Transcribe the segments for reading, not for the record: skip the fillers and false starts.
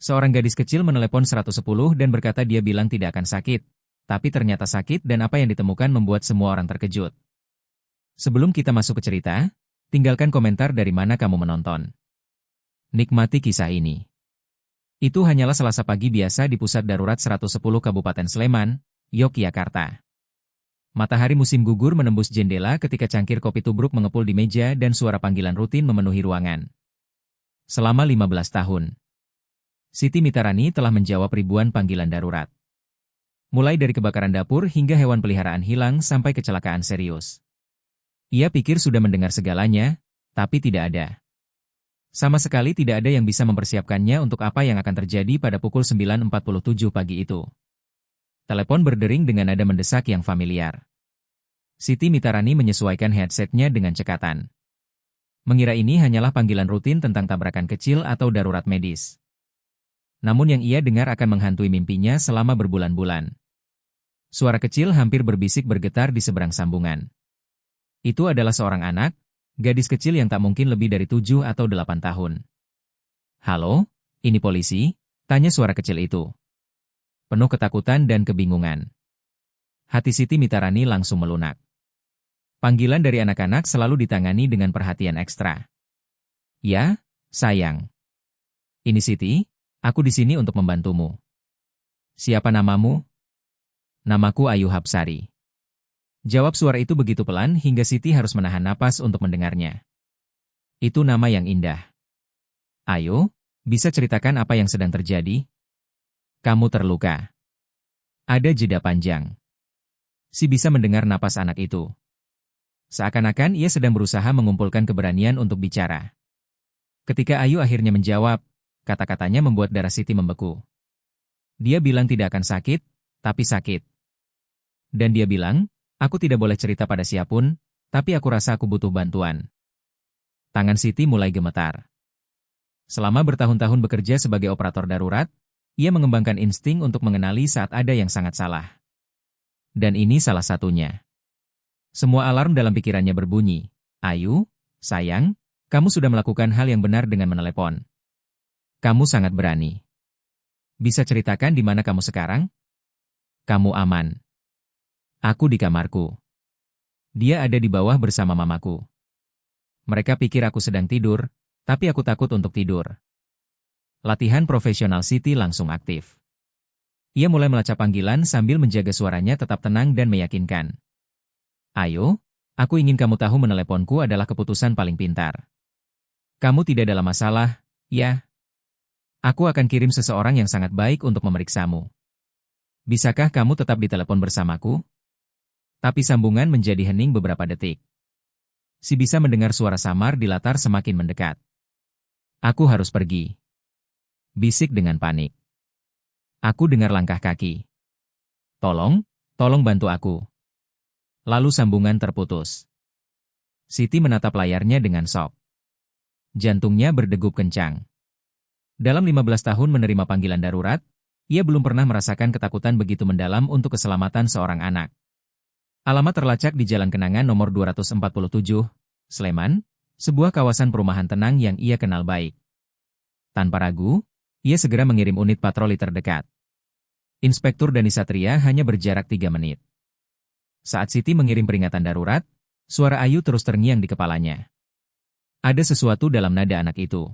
Seorang gadis kecil menelepon 110 dan berkata dia bilang tidak akan sakit. Tapi ternyata sakit dan apa yang ditemukan membuat semua orang terkejut. Sebelum kita masuk ke cerita, tinggalkan komentar dari mana kamu menonton. Nikmati kisah ini. Itu hanyalah Selasa pagi biasa di Pusat Darurat 110 Kabupaten Sleman, Yogyakarta. Matahari musim gugur menembus jendela ketika cangkir kopi tubruk mengepul di meja dan suara panggilan rutin memenuhi ruangan. Selama 15 tahun, Siti Mitarani telah menjawab ribuan panggilan darurat. Mulai dari kebakaran dapur hingga hewan peliharaan hilang sampai kecelakaan serius. Ia pikir sudah mendengar segalanya, tapi tidak ada. Sama sekali tidak ada yang bisa mempersiapkannya untuk apa yang akan terjadi pada pukul 9.47 pagi itu. Telepon berdering dengan nada mendesak yang familiar. Siti Mitarani menyesuaikan headsetnya dengan cekatan. Mengira ini hanyalah panggilan rutin tentang tabrakan kecil atau darurat medis. Namun yang ia dengar akan menghantui mimpinya selama berbulan-bulan. Suara kecil hampir berbisik bergetar di seberang sambungan. Itu adalah seorang anak, gadis kecil yang tak mungkin lebih dari 7 atau 8 tahun. "Halo, ini polisi?" tanya suara kecil itu. Penuh ketakutan dan kebingungan. Hati Siti Mitarani langsung melunak. Panggilan dari anak-anak selalu ditangani dengan perhatian ekstra. "Ya, sayang. Ini Siti, aku di sini untuk membantumu. Siapa namamu?" "Namaku Ayu Hapsari." Jawab suara itu begitu pelan hingga Siti harus menahan napas untuk mendengarnya. "Itu nama yang indah. Ayo, bisa ceritakan apa yang sedang terjadi?" "Kamu terluka." Ada jeda panjang. Si bisa mendengar napas anak itu. Seakan-akan ia sedang berusaha mengumpulkan keberanian untuk bicara. Ketika Ayu akhirnya menjawab, kata-katanya membuat darah Siti membeku. Dia bilang tidak akan sakit, tapi sakit. Dan dia bilang, "Aku tidak boleh cerita pada siapapun, tapi aku rasa aku butuh bantuan." Tangan Siti mulai gemetar. Selama bertahun-tahun bekerja sebagai operator darurat, ia mengembangkan insting untuk mengenali saat ada yang sangat salah. Dan ini salah satunya. Semua alarm dalam pikirannya berbunyi. "Ayu, sayang, kamu sudah melakukan hal yang benar dengan menelepon. Kamu sangat berani. Bisa ceritakan di mana kamu sekarang?" "Kamu aman. Aku di kamarku. Dia ada di bawah bersama mamaku. Mereka pikir aku sedang tidur, tapi aku takut untuk tidur." Latihan profesional Siti langsung aktif. Ia mulai melacak panggilan sambil menjaga suaranya tetap tenang dan meyakinkan. "Ayo, aku ingin kamu tahu meneleponku adalah keputusan paling pintar. Kamu tidak dalam masalah, ya? Aku akan kirim seseorang yang sangat baik untuk memeriksamu. Bisakah kamu tetap di telepon bersamaku?" Tapi sambungan menjadi hening beberapa detik. Si bisa mendengar suara samar di latar semakin mendekat. "Aku harus pergi," bisik dengan panik. Aku dengar langkah kaki. Tolong bantu aku." Lalu sambungan terputus. Siti menatap layarnya dengan shock. Jantungnya berdegup kencang. Dalam 15 tahun menerima panggilan darurat, ia belum pernah merasakan ketakutan begitu mendalam untuk keselamatan seorang anak. Alamat terlacak di Jalan Kenangan nomor 247, Sleman, sebuah kawasan perumahan tenang yang ia kenal baik. Tanpa ragu, ia segera mengirim unit patroli terdekat. Inspektur Dani Satria hanya berjarak 3 menit. Saat Siti mengirim peringatan darurat, suara Ayu terus terngiang di kepalanya. Ada sesuatu dalam nada anak itu.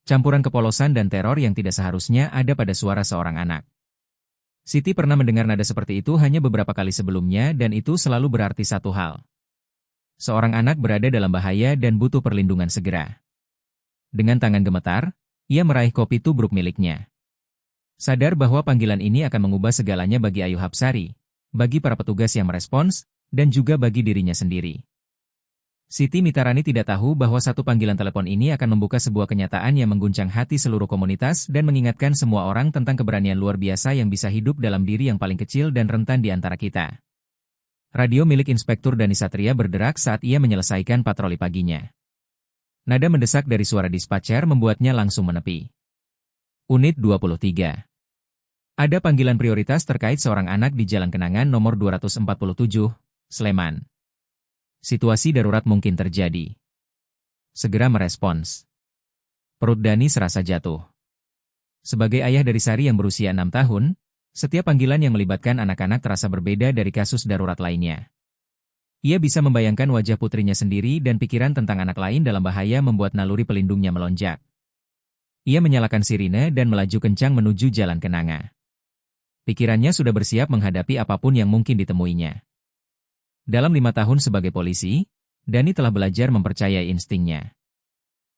Campuran kepolosan dan teror yang tidak seharusnya ada pada suara seorang anak. Siti pernah mendengar nada seperti itu hanya beberapa kali sebelumnya dan itu selalu berarti satu hal. Seorang anak berada dalam bahaya dan butuh perlindungan segera. Dengan tangan gemetar, ia meraih kopi tubruk miliknya. Sadar bahwa panggilan ini akan mengubah segalanya bagi Ayu Hapsari, bagi para petugas yang merespons, dan juga bagi dirinya sendiri. Siti Mitarani tidak tahu bahwa satu panggilan telepon ini akan membuka sebuah kenyataan yang mengguncang hati seluruh komunitas dan mengingatkan semua orang tentang keberanian luar biasa yang bisa hidup dalam diri yang paling kecil dan rentan di antara kita. Radio milik Inspektur Dani Satria berderak saat ia menyelesaikan patroli paginya. Nada mendesak dari suara dispatcher membuatnya langsung menepi. Unit 23. Ada panggilan prioritas terkait seorang anak di Jalan Kenangan nomor 247, Sleman. Situasi darurat mungkin terjadi. Segera merespons. Perut Dani serasa jatuh. Sebagai ayah dari Sari yang berusia 6 tahun, setiap panggilan yang melibatkan anak-anak terasa berbeda dari kasus darurat lainnya. Ia bisa membayangkan wajah putrinya sendiri dan pikiran tentang anak lain dalam bahaya membuat naluri pelindungnya melonjak. Ia menyalakan sirine dan melaju kencang menuju jalan kenanga. Pikirannya sudah bersiap menghadapi apapun yang mungkin ditemuinya. Dalam 5 tahun sebagai polisi, Dani telah belajar mempercayai instingnya.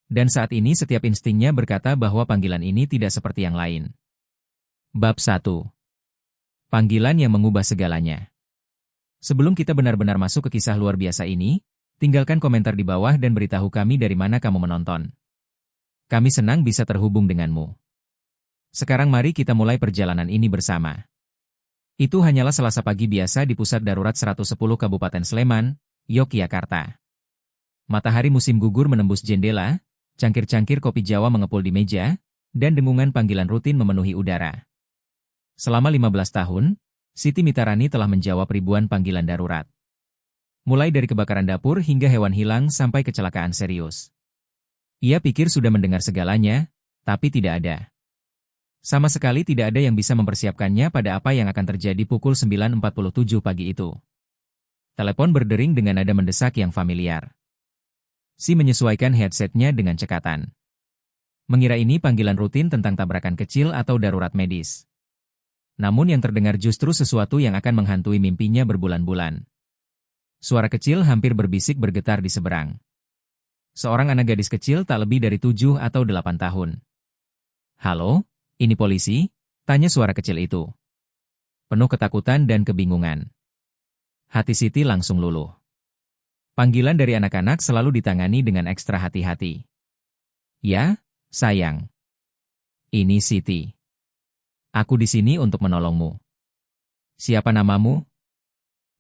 Dan saat ini setiap instingnya berkata bahwa panggilan ini tidak seperti yang lain. Bab 1. Panggilan yang mengubah segalanya. Sebelum kita benar-benar masuk ke kisah luar biasa ini, tinggalkan komentar di bawah dan beritahu kami dari mana kamu menonton. Kami senang bisa terhubung denganmu. Sekarang mari kita mulai perjalanan ini bersama. Itu hanyalah Selasa pagi biasa di Pusat Darurat 110 Kabupaten Sleman, Yogyakarta. Matahari musim gugur menembus jendela, cangkir-cangkir kopi Jawa mengepul di meja, dan dengungan panggilan rutin memenuhi udara. Selama 15 tahun, Siti Mitarani telah menjawab ribuan panggilan darurat. Mulai dari kebakaran dapur hingga hewan hilang sampai kecelakaan serius. Ia pikir sudah mendengar segalanya, tapi tidak ada. Sama sekali tidak ada yang bisa mempersiapkannya pada apa yang akan terjadi pukul 9.47 pagi itu. Telepon berdering dengan nada mendesak yang familiar. Si menyesuaikan headsetnya dengan cekatan. Mengira ini panggilan rutin tentang tabrakan kecil atau darurat medis. Namun yang terdengar justru sesuatu yang akan menghantui mimpinya berbulan-bulan. Suara kecil hampir berbisik bergetar di seberang. Seorang anak gadis kecil tak lebih dari 7 atau 8 tahun. "Halo? Ini polisi?" tanya suara kecil itu. Penuh ketakutan dan kebingungan. Hati Siti langsung luluh. Panggilan dari anak-anak selalu ditangani dengan ekstra hati-hati. "Ya, sayang. Ini Siti. Aku di sini untuk menolongmu." "Siapa namamu?"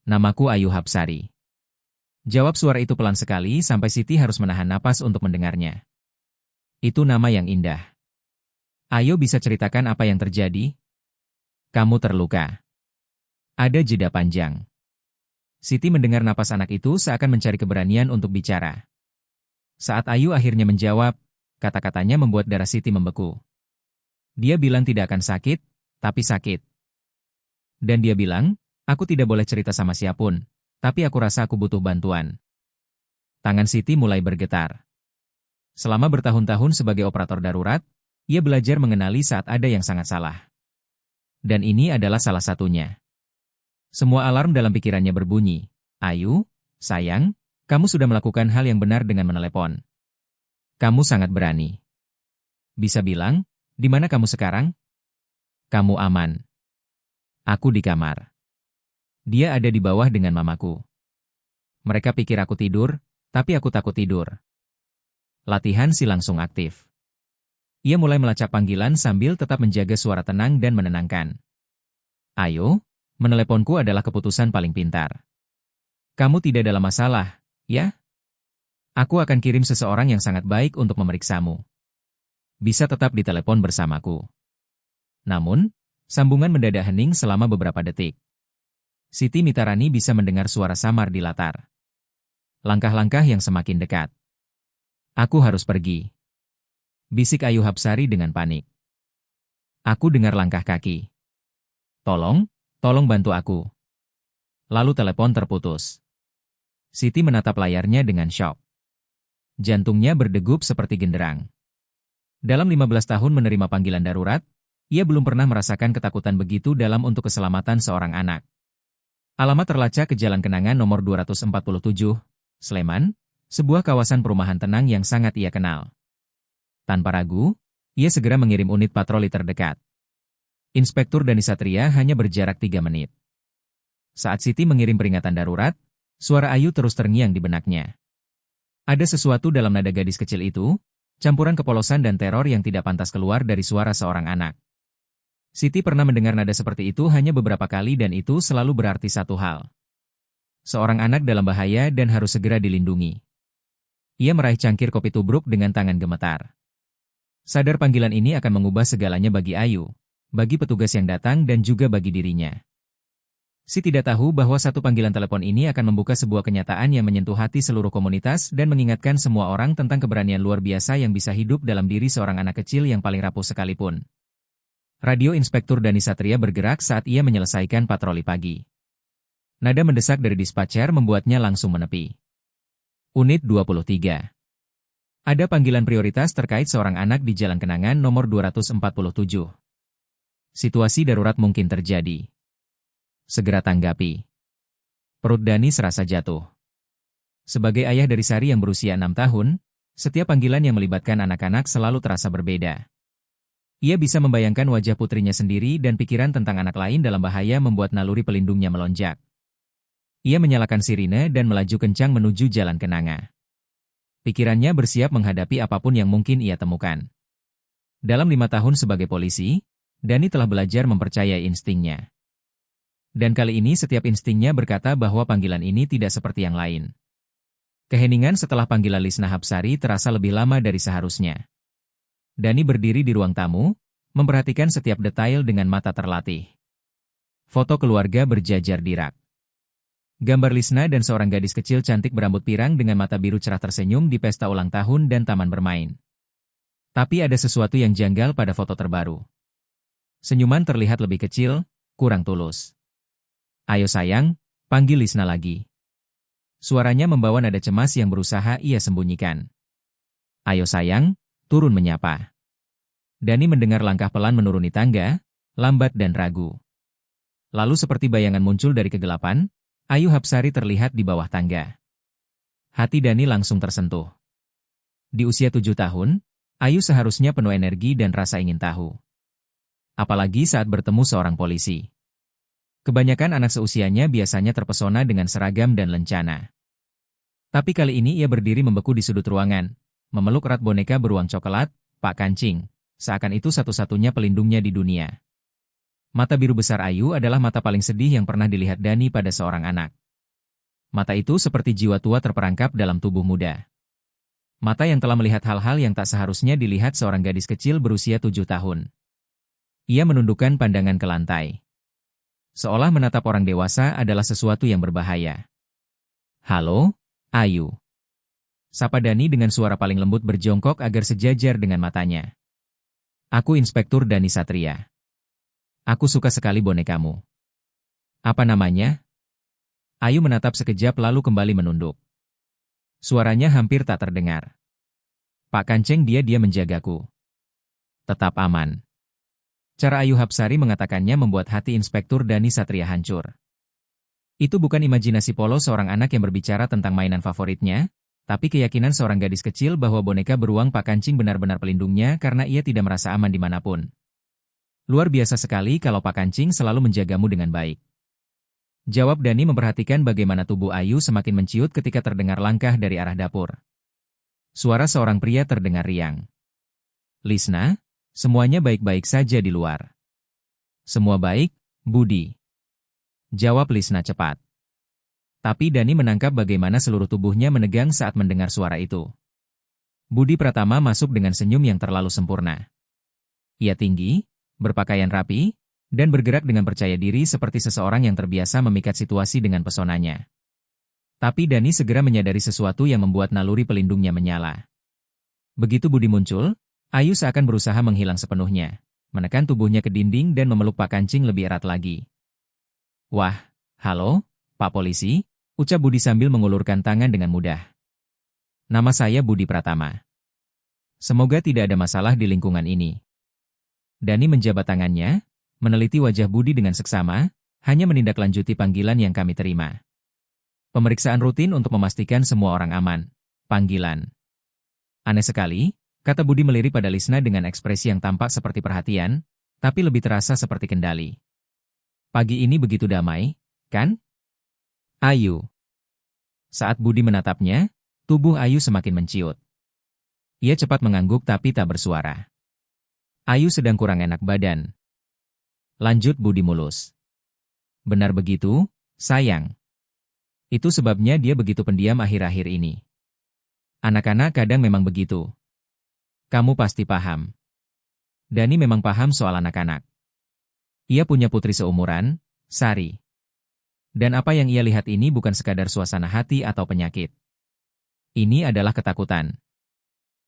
"Namaku Ayu Hapsari." Jawab suara itu pelan sekali sampai Siti harus menahan napas untuk mendengarnya. Itu nama yang indah. "Ayo bisa ceritakan apa yang terjadi?" "Kamu terluka." Ada jeda panjang. Siti mendengar napas anak itu seakan mencari keberanian untuk bicara. Saat Ayu akhirnya menjawab, kata-katanya membuat darah Siti membeku. Dia bilang tidak akan sakit, tapi sakit. Dan dia bilang, "Aku tidak boleh cerita sama siapun, tapi aku rasa aku butuh bantuan." Tangan Siti mulai bergetar. Selama bertahun-tahun sebagai operator darurat, ia belajar mengenali saat ada yang sangat salah. Dan ini adalah salah satunya. Semua alarm dalam pikirannya berbunyi. "Ayu, sayang, kamu sudah melakukan hal yang benar dengan menelepon. Kamu sangat berani. Bisa bilang, di mana kamu sekarang?" "Kamu aman. Aku di kamar. Dia ada di bawah dengan mamaku. Mereka pikir aku tidur, tapi aku takut tidur." Latihan Si langsung aktif. Ia mulai melacak panggilan sambil tetap menjaga suara tenang dan menenangkan. "Ayo, meneleponku adalah keputusan paling pintar. Kamu tidak dalam masalah, ya? Aku akan kirim seseorang yang sangat baik untuk memeriksamu. Bisa tetap ditelepon bersamaku." Namun, sambungan mendadak hening selama beberapa detik. Siti Mitarani bisa mendengar suara samar di latar. Langkah-langkah yang semakin dekat. "Aku harus pergi," bisik Ayu Hapsari dengan panik. "Aku dengar langkah kaki. Tolong bantu aku." Lalu telepon terputus. Siti menatap layarnya dengan syok. Jantungnya berdegup seperti genderang. Dalam 15 tahun menerima panggilan darurat, ia belum pernah merasakan ketakutan begitu dalam untuk keselamatan seorang anak. Alamat terlacak ke Jalan Kenangan nomor 247, Sleman, sebuah kawasan perumahan tenang yang sangat ia kenal. Tanpa ragu, ia segera mengirim unit patroli terdekat. Inspektur Dani Satria hanya berjarak 3 menit. Saat Siti mengirim peringatan darurat, suara Ayu terus terngiang di benaknya. Ada sesuatu dalam nada gadis kecil itu, campuran kepolosan dan teror yang tidak pantas keluar dari suara seorang anak. Siti pernah mendengar nada seperti itu hanya beberapa kali dan itu selalu berarti satu hal. Seorang anak dalam bahaya dan harus segera dilindungi. Ia meraih cangkir kopi tubruk dengan tangan gemetar. Sadar panggilan ini akan mengubah segalanya bagi Ayu, bagi petugas yang datang dan juga bagi dirinya. Si tidak tahu bahwa satu panggilan telepon ini akan membuka sebuah kenyataan yang menyentuh hati seluruh komunitas dan mengingatkan semua orang tentang keberanian luar biasa yang bisa hidup dalam diri seorang anak kecil yang paling rapuh sekalipun. Radio Inspektur Dani Satria bergerak saat ia menyelesaikan patroli pagi. Nada mendesak dari dispatcher membuatnya langsung menepi. Unit 23. Ada panggilan prioritas terkait seorang anak di Jalan Kenangan nomor 247. Situasi darurat mungkin terjadi. Segera tanggapi. Perut Dani serasa jatuh. Sebagai ayah dari Sari yang berusia 6 tahun, setiap panggilan yang melibatkan anak-anak selalu terasa berbeda. Ia bisa membayangkan wajah putrinya sendiri dan pikiran tentang anak lain dalam bahaya membuat naluri pelindungnya melonjak. Ia menyalakan sirine dan melaju kencang menuju Jalan Kenanga. Pikirannya bersiap menghadapi apapun yang mungkin ia temukan. Dalam 5 tahun sebagai polisi, Dani telah belajar mempercayai instingnya. Dan kali ini setiap instingnya berkata bahwa panggilan ini tidak seperti yang lain. Keheningan setelah panggilan Lisna Hapsari terasa lebih lama dari seharusnya. Dani berdiri di ruang tamu, memperhatikan setiap detail dengan mata terlatih. Foto keluarga berjajar di rak. Gambar Lisna dan seorang gadis kecil cantik berambut pirang dengan mata biru cerah tersenyum di pesta ulang tahun dan taman bermain. Tapi ada sesuatu yang janggal pada foto terbaru. Senyuman terlihat lebih kecil, kurang tulus. Ayo sayang, panggil Lisna lagi. Suaranya membawa nada cemas yang berusaha ia sembunyikan. Ayo sayang, turun menyapa. Dani mendengar langkah pelan menuruni tangga, lambat dan ragu. Lalu seperti bayangan muncul dari kegelapan, Ayu Hapsari terlihat di bawah tangga. Hati Dani langsung tersentuh. Di usia 7 tahun, Ayu seharusnya penuh energi dan rasa ingin tahu. Apalagi saat bertemu seorang polisi. Kebanyakan anak seusianya biasanya terpesona dengan seragam dan lencana. Tapi kali ini ia berdiri membeku di sudut ruangan, memeluk erat boneka beruang coklat, Pak Kancing, seakan itu satu-satunya pelindungnya di dunia. Mata biru besar Ayu adalah mata paling sedih yang pernah dilihat Dani pada seorang anak. Mata itu seperti jiwa tua terperangkap dalam tubuh muda. Mata yang telah melihat hal-hal yang tak seharusnya dilihat seorang gadis kecil berusia 7 tahun. Ia menundukkan pandangan ke lantai. Seolah menatap orang dewasa adalah sesuatu yang berbahaya. Halo, Ayu. Sapa Dani dengan suara paling lembut berjongkok agar sejajar dengan matanya. Aku Inspektur Dani Satria. Aku suka sekali bonekamu. Apa namanya? Ayu menatap sekejap lalu kembali menunduk. Suaranya hampir tak terdengar. Pak Kanceng, dia menjagaku. Tetap aman. Cara Ayu Hapsari mengatakannya membuat hati Inspektur Dani Satria hancur. Itu bukan imajinasi polos seorang anak yang berbicara tentang mainan favoritnya, tapi keyakinan seorang gadis kecil bahwa boneka beruang Pak Kancing benar-benar pelindungnya karena ia tidak merasa aman dimanapun. Luar biasa sekali kalau Pak Kancing selalu menjagamu dengan baik. Jawab Dani memperhatikan bagaimana tubuh Ayu semakin menciut ketika terdengar langkah dari arah dapur. Suara seorang pria terdengar riang. Lisna, semuanya baik-baik saja di luar. Semua baik, Budi. Jawab Lisna cepat. Tapi Dani menangkap bagaimana seluruh tubuhnya menegang saat mendengar suara itu. Budi Pratama masuk dengan senyum yang terlalu sempurna. Ia tinggi, berpakaian rapi, dan bergerak dengan percaya diri seperti seseorang yang terbiasa memikat situasi dengan pesonanya. Tapi Dani segera menyadari sesuatu yang membuat naluri pelindungnya menyala. Begitu Budi muncul, Ayu seakan berusaha menghilang sepenuhnya, menekan tubuhnya ke dinding dan memeluk Pak Kancing lebih erat lagi. Wah, halo, Pak Polisi, ucap Budi sambil mengulurkan tangan dengan mudah. Nama saya Budi Pratama. Semoga tidak ada masalah di lingkungan ini. Dani menjabat tangannya, meneliti wajah Budi dengan seksama, hanya menindaklanjuti panggilan yang kami terima. Pemeriksaan rutin untuk memastikan semua orang aman. Panggilan. Aneh sekali, kata Budi melirik pada Lisna dengan ekspresi yang tampak seperti perhatian, tapi lebih terasa seperti kendali. Pagi ini begitu damai, kan? Ayu. Saat Budi menatapnya, tubuh Ayu semakin menciut. Ia cepat mengangguk tapi tak bersuara. Ayu sedang kurang enak badan. Lanjut Budi mulus. Benar begitu, sayang. Itu sebabnya dia begitu pendiam akhir-akhir ini. Anak-anak kadang memang begitu. Kamu pasti paham. Dani memang paham soal anak-anak. Ia punya putri seumuran, Sari. Dan apa yang ia lihat ini bukan sekadar suasana hati atau penyakit. Ini adalah ketakutan.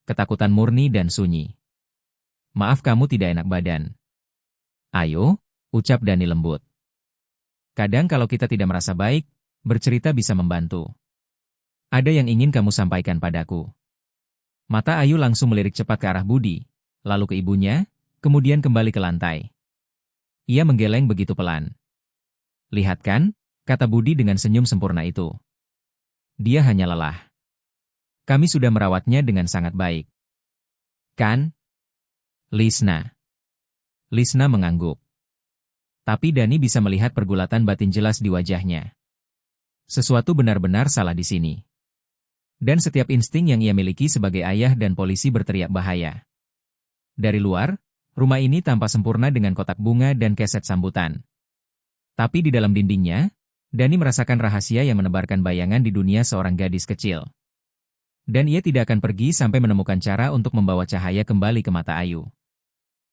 Ketakutan murni dan sunyi. Maaf kamu tidak enak badan. Ayo, ucap Dani lembut. Kadang kalau kita tidak merasa baik, bercerita bisa membantu. Ada yang ingin kamu sampaikan padaku. Mata Ayu langsung melirik cepat ke arah Budi, lalu ke ibunya, kemudian kembali ke lantai. Ia menggeleng begitu pelan. Lihat kan, kata Budi dengan senyum sempurna itu. Dia hanya lelah. Kami sudah merawatnya dengan sangat baik. Kan? Lisna. Lisna mengangguk. Tapi Dani bisa melihat pergulatan batin jelas di wajahnya. Sesuatu benar-benar salah di sini. Dan setiap insting yang ia miliki sebagai ayah dan polisi berteriak bahaya. Dari luar, rumah ini tampak sempurna dengan kotak bunga dan keset sambutan. Tapi di dalam dindingnya, Dani merasakan rahasia yang menebarkan bayangan di dunia seorang gadis kecil. Dan ia tidak akan pergi sampai menemukan cara untuk membawa cahaya kembali ke mata Ayu.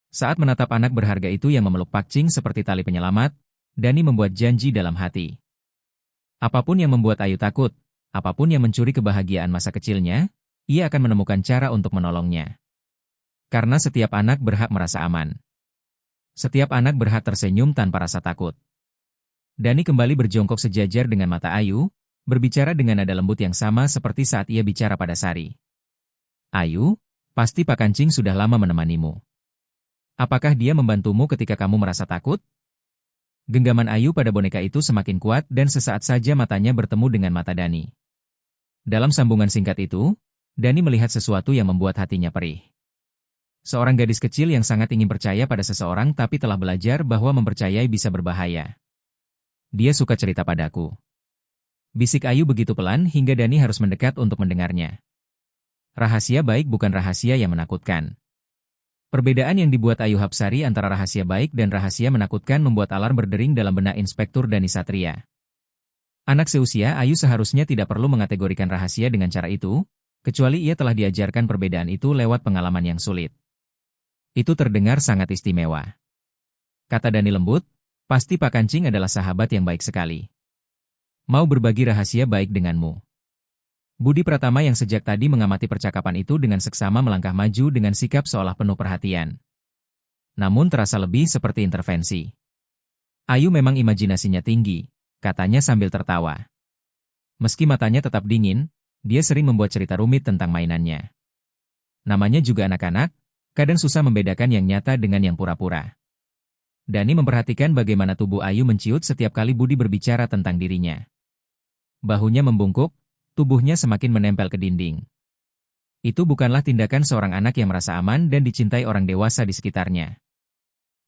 Saat menatap anak berharga itu yang memeluk Pak Cing seperti tali penyelamat, Dani membuat janji dalam hati. Apapun yang membuat Ayu takut, apapun yang mencuri kebahagiaan masa kecilnya, ia akan menemukan cara untuk menolongnya. Karena setiap anak berhak merasa aman. Setiap anak berhak tersenyum tanpa rasa takut. Dani kembali berjongkok sejajar dengan mata Ayu, berbicara dengan nada lembut yang sama seperti saat ia bicara pada Sari. Ayu, pasti Pak Kancing sudah lama menemanimu. Apakah dia membantumu ketika kamu merasa takut? Genggaman Ayu pada boneka itu semakin kuat dan sesaat saja matanya bertemu dengan mata Dani. Dalam sambungan singkat itu, Dani melihat sesuatu yang membuat hatinya perih. Seorang gadis kecil yang sangat ingin percaya pada seseorang tapi telah belajar bahwa mempercayai bisa berbahaya. Dia suka cerita padaku. Bisik Ayu begitu pelan hingga Dani harus mendekat untuk mendengarnya. Rahasia baik bukan rahasia yang menakutkan. Perbedaan yang dibuat Ayu Hapsari antara rahasia baik dan rahasia menakutkan membuat alarm berdering dalam benak Inspektur Dani Satria. Anak seusia Ayu seharusnya tidak perlu mengategorikan rahasia dengan cara itu, kecuali ia telah diajarkan perbedaan itu lewat pengalaman yang sulit. Itu terdengar sangat istimewa. Kata Dani lembut, pasti Pak Kancing adalah sahabat yang baik sekali. Mau berbagi rahasia baik denganmu. Budi Pratama yang sejak tadi mengamati percakapan itu dengan seksama melangkah maju dengan sikap seolah penuh perhatian. Namun terasa lebih seperti intervensi. Ayu memang imajinasinya tinggi, katanya sambil tertawa. Meski matanya tetap dingin, dia sering membuat cerita rumit tentang mainannya. Namanya juga anak-anak, kadang susah membedakan yang nyata dengan yang pura-pura. Dani memperhatikan bagaimana tubuh Ayu menciut setiap kali Budi berbicara tentang dirinya. Bahunya membungkuk, tubuhnya semakin menempel ke dinding. Itu bukanlah tindakan seorang anak yang merasa aman dan dicintai orang dewasa di sekitarnya.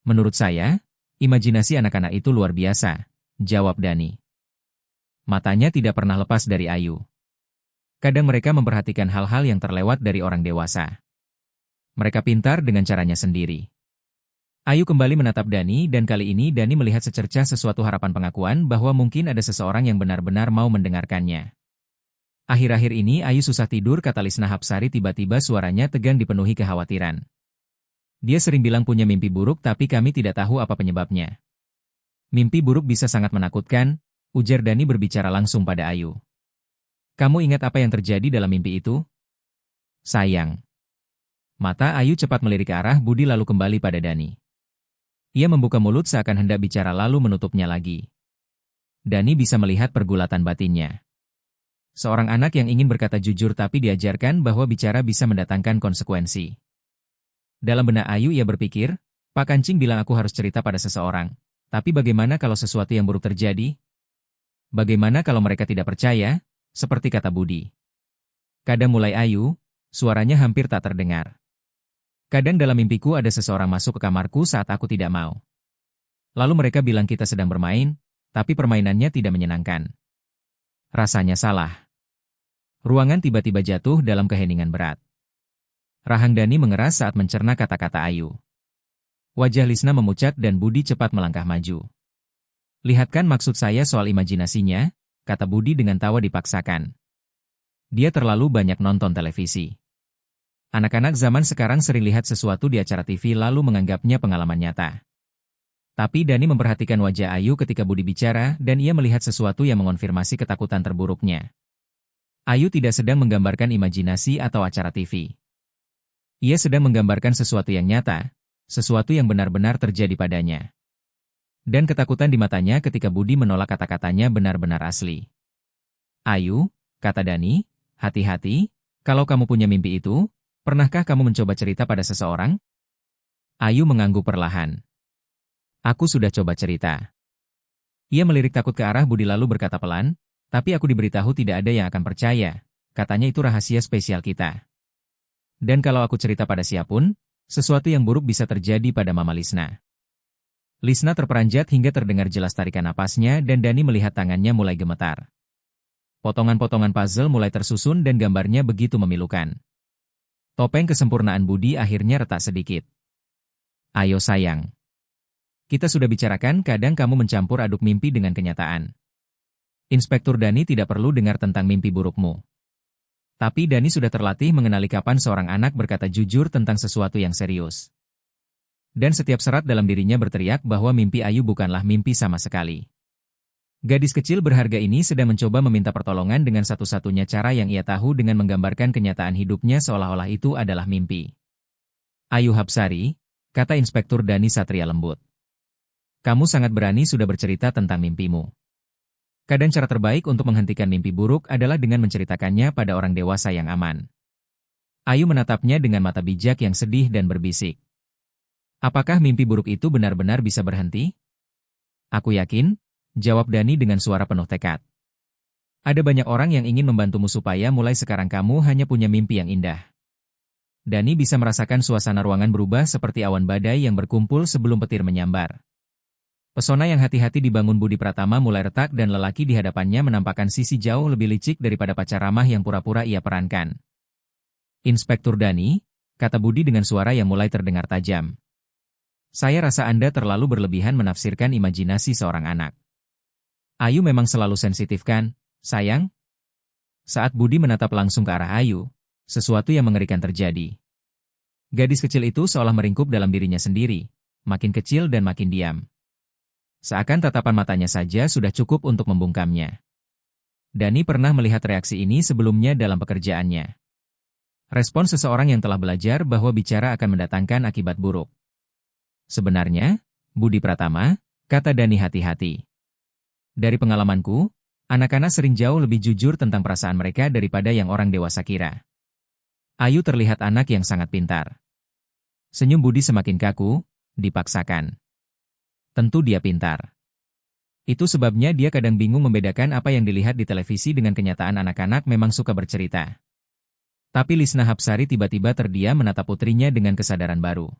Menurut saya, imajinasi anak-anak itu luar biasa, jawab Dani. Matanya tidak pernah lepas dari Ayu. Kadang mereka memperhatikan hal-hal yang terlewat dari orang dewasa. Mereka pintar dengan caranya sendiri. Ayu kembali menatap Dani dan kali ini Dani melihat secercah sesuatu harapan pengakuan bahwa mungkin ada seseorang yang benar-benar mau mendengarkannya. Akhir-akhir ini Ayu susah tidur, kata Lisna Hapsari, tiba-tiba suaranya tegang dipenuhi kekhawatiran. Dia sering bilang punya mimpi buruk tapi kami tidak tahu apa penyebabnya. Mimpi buruk bisa sangat menakutkan, ujar Dani berbicara langsung pada Ayu. Kamu ingat apa yang terjadi dalam mimpi itu? Sayang. Mata Ayu cepat melirik ke arah Budi lalu kembali pada Dani. Ia membuka mulut seakan hendak bicara lalu menutupnya lagi. Dani bisa melihat pergulatan batinnya. Seorang anak yang ingin berkata jujur tapi diajarkan bahwa bicara bisa mendatangkan konsekuensi. Dalam benak Ayu ia berpikir, Pak Kancing bilang aku harus cerita pada seseorang. Tapi bagaimana kalau sesuatu yang buruk terjadi? Bagaimana kalau mereka tidak percaya? Seperti kata Budi. Kadang mulai Ayu, suaranya hampir tak terdengar. Kadang dalam mimpiku ada seseorang masuk ke kamarku saat aku tidak mau. Lalu mereka bilang kita sedang bermain, tapi permainannya tidak menyenangkan. Rasanya salah. Ruangan tiba-tiba jatuh dalam keheningan berat. Rahang Dani mengeras saat mencerna kata-kata Ayu. Wajah Lisna memucat dan Budi cepat melangkah maju. Lihatkan maksud saya soal imajinasinya, kata Budi dengan tawa dipaksakan. Dia terlalu banyak nonton televisi. Anak-anak zaman sekarang sering lihat sesuatu di acara TV lalu menganggapnya pengalaman nyata. Tapi Dani memperhatikan wajah Ayu ketika Budi bicara dan ia melihat sesuatu yang mengonfirmasi ketakutan terburuknya. Ayu tidak sedang menggambarkan imajinasi atau acara TV. Ia sedang menggambarkan sesuatu yang nyata, sesuatu yang benar-benar terjadi padanya. Dan ketakutan di matanya ketika Budi menolak kata-katanya benar-benar asli. Ayu, kata Dani, hati-hati, kalau kamu punya mimpi itu, pernahkah kamu mencoba cerita pada seseorang? Ayu mengangguk perlahan. Aku sudah coba cerita. Ia melirik takut ke arah Budi lalu berkata pelan, tapi aku diberitahu tidak ada yang akan percaya. Katanya itu rahasia spesial kita. Dan kalau aku cerita pada siapapun, sesuatu yang buruk bisa terjadi pada Mama Lisna. Lisna terperanjat hingga terdengar jelas tarikan napasnya dan Dani melihat tangannya mulai gemetar. Potongan-potongan puzzle mulai tersusun dan gambarnya begitu memilukan. Topeng kesempurnaan Budi akhirnya retak sedikit. Ayo sayang. Kita sudah bicarakan kadang kamu mencampur aduk mimpi dengan kenyataan. Inspektur Dani tidak perlu dengar tentang mimpi burukmu. Tapi Dani sudah terlatih mengenali kapan seorang anak berkata jujur tentang sesuatu yang serius. Dan setiap serat dalam dirinya berteriak bahwa mimpi Ayu bukanlah mimpi sama sekali. Gadis kecil berharga ini sedang mencoba meminta pertolongan dengan satu-satunya cara yang ia tahu dengan menggambarkan kenyataan hidupnya seolah-olah itu adalah mimpi. Ayu Hapsari, kata Inspektur Dani Satria lembut. Kamu sangat berani sudah bercerita tentang mimpimu. Kadang cara terbaik untuk menghentikan mimpi buruk adalah dengan menceritakannya pada orang dewasa yang aman. Ayu menatapnya dengan mata bijak yang sedih dan berbisik. Apakah mimpi buruk itu benar-benar bisa berhenti? Aku yakin, jawab Dani dengan suara penuh tekad. Ada banyak orang yang ingin membantumu supaya mulai sekarang kamu hanya punya mimpi yang indah. Dani bisa merasakan suasana ruangan berubah seperti awan badai yang berkumpul sebelum petir menyambar. Pesona yang hati-hati dibangun Budi Pratama mulai retak dan lelaki di hadapannya menampakkan sisi jauh lebih licik daripada pacar ramah yang pura-pura ia perankan. Inspektur Dani, kata Budi dengan suara yang mulai terdengar tajam. Saya rasa Anda terlalu berlebihan menafsirkan imajinasi seorang anak. Ayu memang selalu sensitif kan, sayang? Saat Budi menatap langsung ke arah Ayu, sesuatu yang mengerikan terjadi. Gadis kecil itu seolah meringkuk dalam dirinya sendiri, makin kecil dan makin diam. Seakan tatapan matanya saja sudah cukup untuk membungkamnya. Dani pernah melihat reaksi ini sebelumnya dalam pekerjaannya. Respon seseorang yang telah belajar bahwa bicara akan mendatangkan akibat buruk. Sebenarnya, Budi Pratama, kata Dani hati-hati. Dari pengalamanku, anak-anak sering jauh lebih jujur tentang perasaan mereka daripada yang orang dewasa kira. Ayu terlihat anak yang sangat pintar. Senyum Budi semakin kaku, dipaksakan. Tentu dia pintar. Itu sebabnya dia kadang bingung membedakan apa yang dilihat di televisi dengan kenyataan anak-anak memang suka bercerita. Tapi Lisna Hapsari tiba-tiba terdiam menatap putrinya dengan kesadaran baru.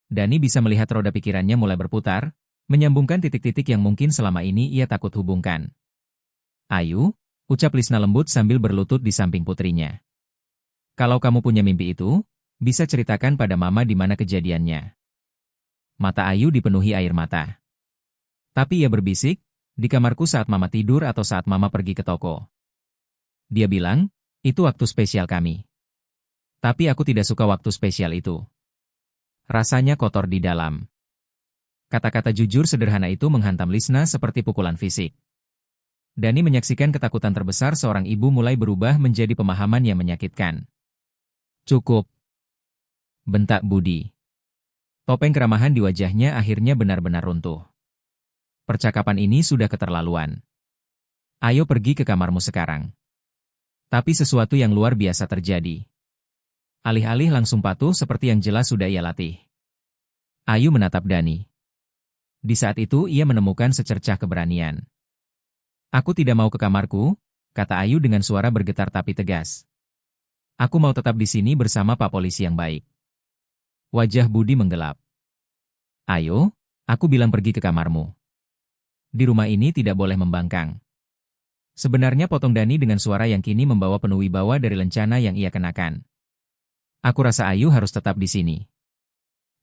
Dani bisa melihat roda pikirannya mulai berputar, menyambungkan titik-titik yang mungkin selama ini ia takut hubungkan. Ayu, ucap Lisna lembut sambil berlutut di samping putrinya. Kalau kamu punya mimpi itu, bisa ceritakan pada Mama di mana kejadiannya. Mata Ayu dipenuhi air mata. Tapi ia berbisik, di kamarku saat Mama tidur atau saat Mama pergi ke toko. Dia bilang, itu waktu spesial kami. Tapi aku tidak suka waktu spesial itu. Rasanya kotor di dalam. Kata-kata jujur sederhana itu menghantam Lisna seperti pukulan fisik. Dani menyaksikan ketakutan terbesar seorang ibu mulai berubah menjadi pemahaman yang menyakitkan. Cukup, bentak Budi. Topeng keramahan di wajahnya akhirnya benar-benar runtuh. Percakapan ini sudah keterlaluan. Ayo pergi ke kamarmu sekarang. Tapi sesuatu yang luar biasa terjadi. Alih-alih langsung patuh seperti yang jelas sudah ia latih. Ayu menatap Dani. Di saat itu ia menemukan secercah keberanian. Aku tidak mau ke kamarku, kata Ayu dengan suara bergetar tapi tegas. Aku mau tetap di sini bersama Pak Polisi yang baik. Wajah Budi menggelap. Ayo, aku bilang pergi ke kamarmu. Di rumah ini tidak boleh membangkang. Sebenarnya potong Dani dengan suara yang kini membawa penuh wibawa dari lencana yang ia kenakan. Aku rasa Ayu harus tetap di sini.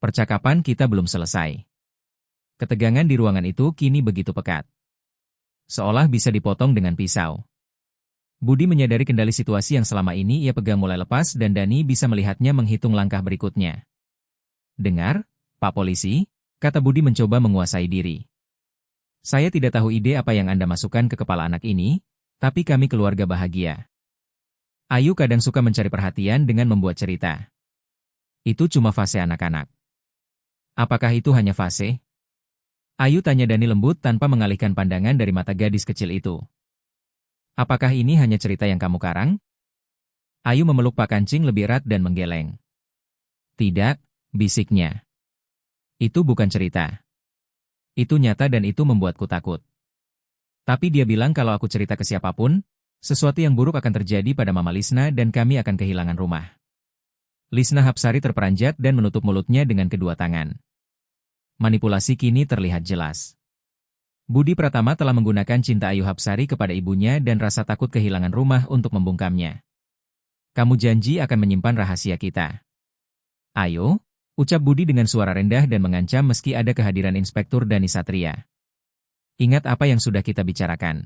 Percakapan kita belum selesai. Ketegangan di ruangan itu kini begitu pekat. Seolah bisa dipotong dengan pisau. Budi menyadari kendali situasi yang selama ini ia pegang mulai lepas dan Dani bisa melihatnya menghitung langkah berikutnya. Dengar, Pak Polisi, kata Budi mencoba menguasai diri. Saya tidak tahu ide apa yang Anda masukkan ke kepala anak ini, tapi kami keluarga bahagia. Ayu kadang suka mencari perhatian dengan membuat cerita. Itu cuma fase anak-anak. Apakah itu hanya fase? Ayu tanya Dani lembut tanpa mengalihkan pandangan dari mata gadis kecil itu. Apakah ini hanya cerita yang kamu karang? Ayu memeluk Pak Kancing lebih erat dan menggeleng. Tidak, bisiknya. Itu bukan cerita. Itu nyata dan itu membuatku takut. Tapi dia bilang kalau aku cerita ke siapapun, sesuatu yang buruk akan terjadi pada Mama Lisna dan kami akan kehilangan rumah. Lisna Hapsari terperanjat dan menutup mulutnya dengan kedua tangan. Manipulasi kini terlihat jelas. Budi Pratama telah menggunakan cinta Ayu Hapsari kepada ibunya dan rasa takut kehilangan rumah untuk membungkamnya. Kamu janji akan menyimpan rahasia kita. Ayo, ucap Budi dengan suara rendah dan mengancam meski ada kehadiran Inspektur Dani Satria. Ingat apa yang sudah kita bicarakan.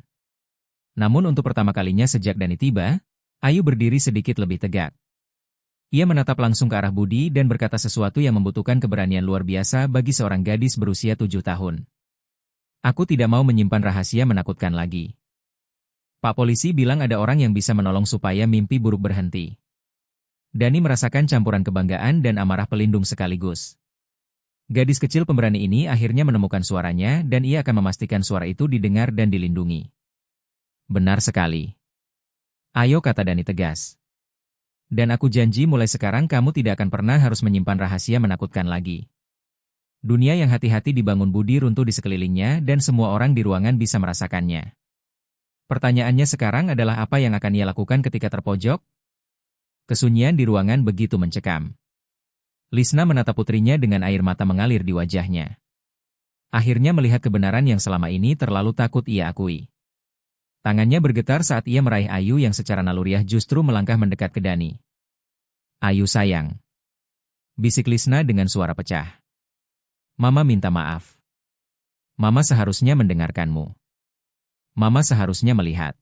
Namun untuk pertama kalinya sejak Dani tiba, Ayu berdiri sedikit lebih tegak. Ia menatap langsung ke arah Budi dan berkata sesuatu yang membutuhkan keberanian luar biasa bagi seorang gadis berusia 7 tahun. Aku tidak mau menyimpan rahasia menakutkan lagi. Pak polisi bilang ada orang yang bisa menolong supaya mimpi buruk berhenti. Dani merasakan campuran kebanggaan dan amarah pelindung sekaligus. Gadis kecil pemberani ini akhirnya menemukan suaranya dan ia akan memastikan suara itu didengar dan dilindungi. Benar sekali. Ayo, kata Dani tegas. Dan aku janji mulai sekarang kamu tidak akan pernah harus menyimpan rahasia menakutkan lagi. Dunia yang hati-hati dibangun Budi runtuh di sekelilingnya dan semua orang di ruangan bisa merasakannya. Pertanyaannya sekarang adalah apa yang akan ia lakukan ketika terpojok? Kesunyian di ruangan begitu mencekam. Lisna menatap putrinya dengan air mata mengalir di wajahnya. Akhirnya melihat kebenaran yang selama ini terlalu takut ia akui. Tangannya bergetar saat ia meraih Ayu yang secara naluriah justru melangkah mendekat ke Dani. Ayu sayang. Bisik Lisna dengan suara pecah. Mama minta maaf. Mama seharusnya mendengarkanmu. Mama seharusnya melihat.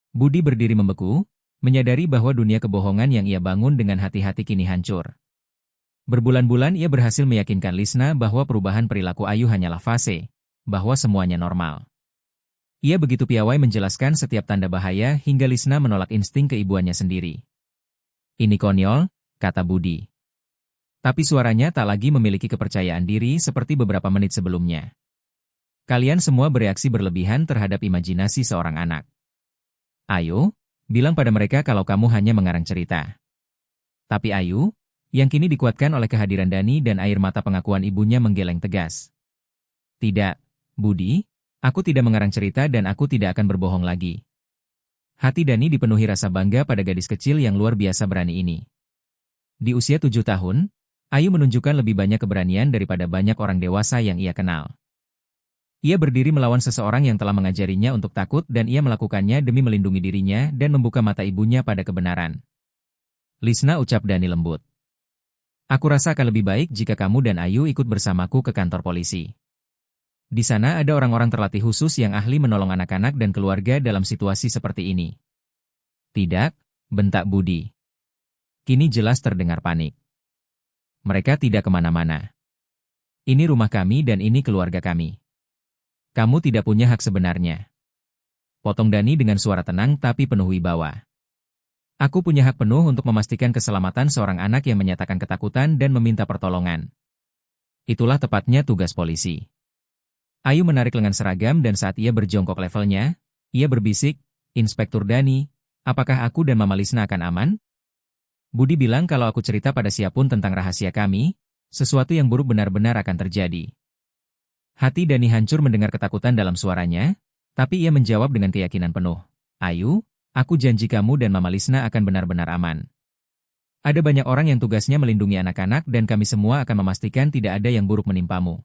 Budi berdiri membeku, menyadari bahwa dunia kebohongan yang ia bangun dengan hati-hati kini hancur. Berbulan-bulan ia berhasil meyakinkan Lisna bahwa perubahan perilaku Ayu hanyalah fase, bahwa semuanya normal. Ia begitu piawai menjelaskan setiap tanda bahaya hingga Lisna menolak insting keibuannya sendiri. Ini konyol, kata Budi. Tapi suaranya tak lagi memiliki kepercayaan diri seperti beberapa menit sebelumnya. Kalian semua bereaksi berlebihan terhadap imajinasi seorang anak. Ayo, bilang pada mereka kalau kamu hanya mengarang cerita. Tapi Ayu, yang kini dikuatkan oleh kehadiran Dani dan air mata pengakuan ibunya menggeleng tegas. Tidak, Budi, aku tidak mengarang cerita dan aku tidak akan berbohong lagi. Hati Dani dipenuhi rasa bangga pada gadis kecil yang luar biasa berani ini. Di usia 7 tahun, Ayu menunjukkan lebih banyak keberanian daripada banyak orang dewasa yang ia kenal. Ia berdiri melawan seseorang yang telah mengajarinya untuk takut dan ia melakukannya demi melindungi dirinya dan membuka mata ibunya pada kebenaran. Lisna, ucap Dani lembut. Aku rasa akan lebih baik jika kamu dan Ayu ikut bersamaku ke kantor polisi. Di sana ada orang-orang terlatih khusus yang ahli menolong anak-anak dan keluarga dalam situasi seperti ini. Tidak, bentak Budi. Kini jelas terdengar panik. Mereka tidak kemana-mana. Ini rumah kami dan ini keluarga kami. Kamu tidak punya hak sebenarnya. Potong Dani dengan suara tenang tapi penuh wibawa. Aku punya hak penuh untuk memastikan keselamatan seorang anak yang menyatakan ketakutan dan meminta pertolongan. Itulah tepatnya tugas polisi. Ayu menarik lengan seragam dan saat ia berjongkok levelnya, ia berbisik, Inspektur Dani, apakah aku dan Mama Lisna akan aman? Budi bilang kalau aku cerita pada siapapun tentang rahasia kami, sesuatu yang buruk benar-benar akan terjadi. Hati Dani hancur mendengar ketakutan dalam suaranya, tapi ia menjawab dengan keyakinan penuh. Ayu, aku janji kamu dan Mama Lisna akan benar-benar aman. Ada banyak orang yang tugasnya melindungi anak-anak dan kami semua akan memastikan tidak ada yang buruk menimpamu.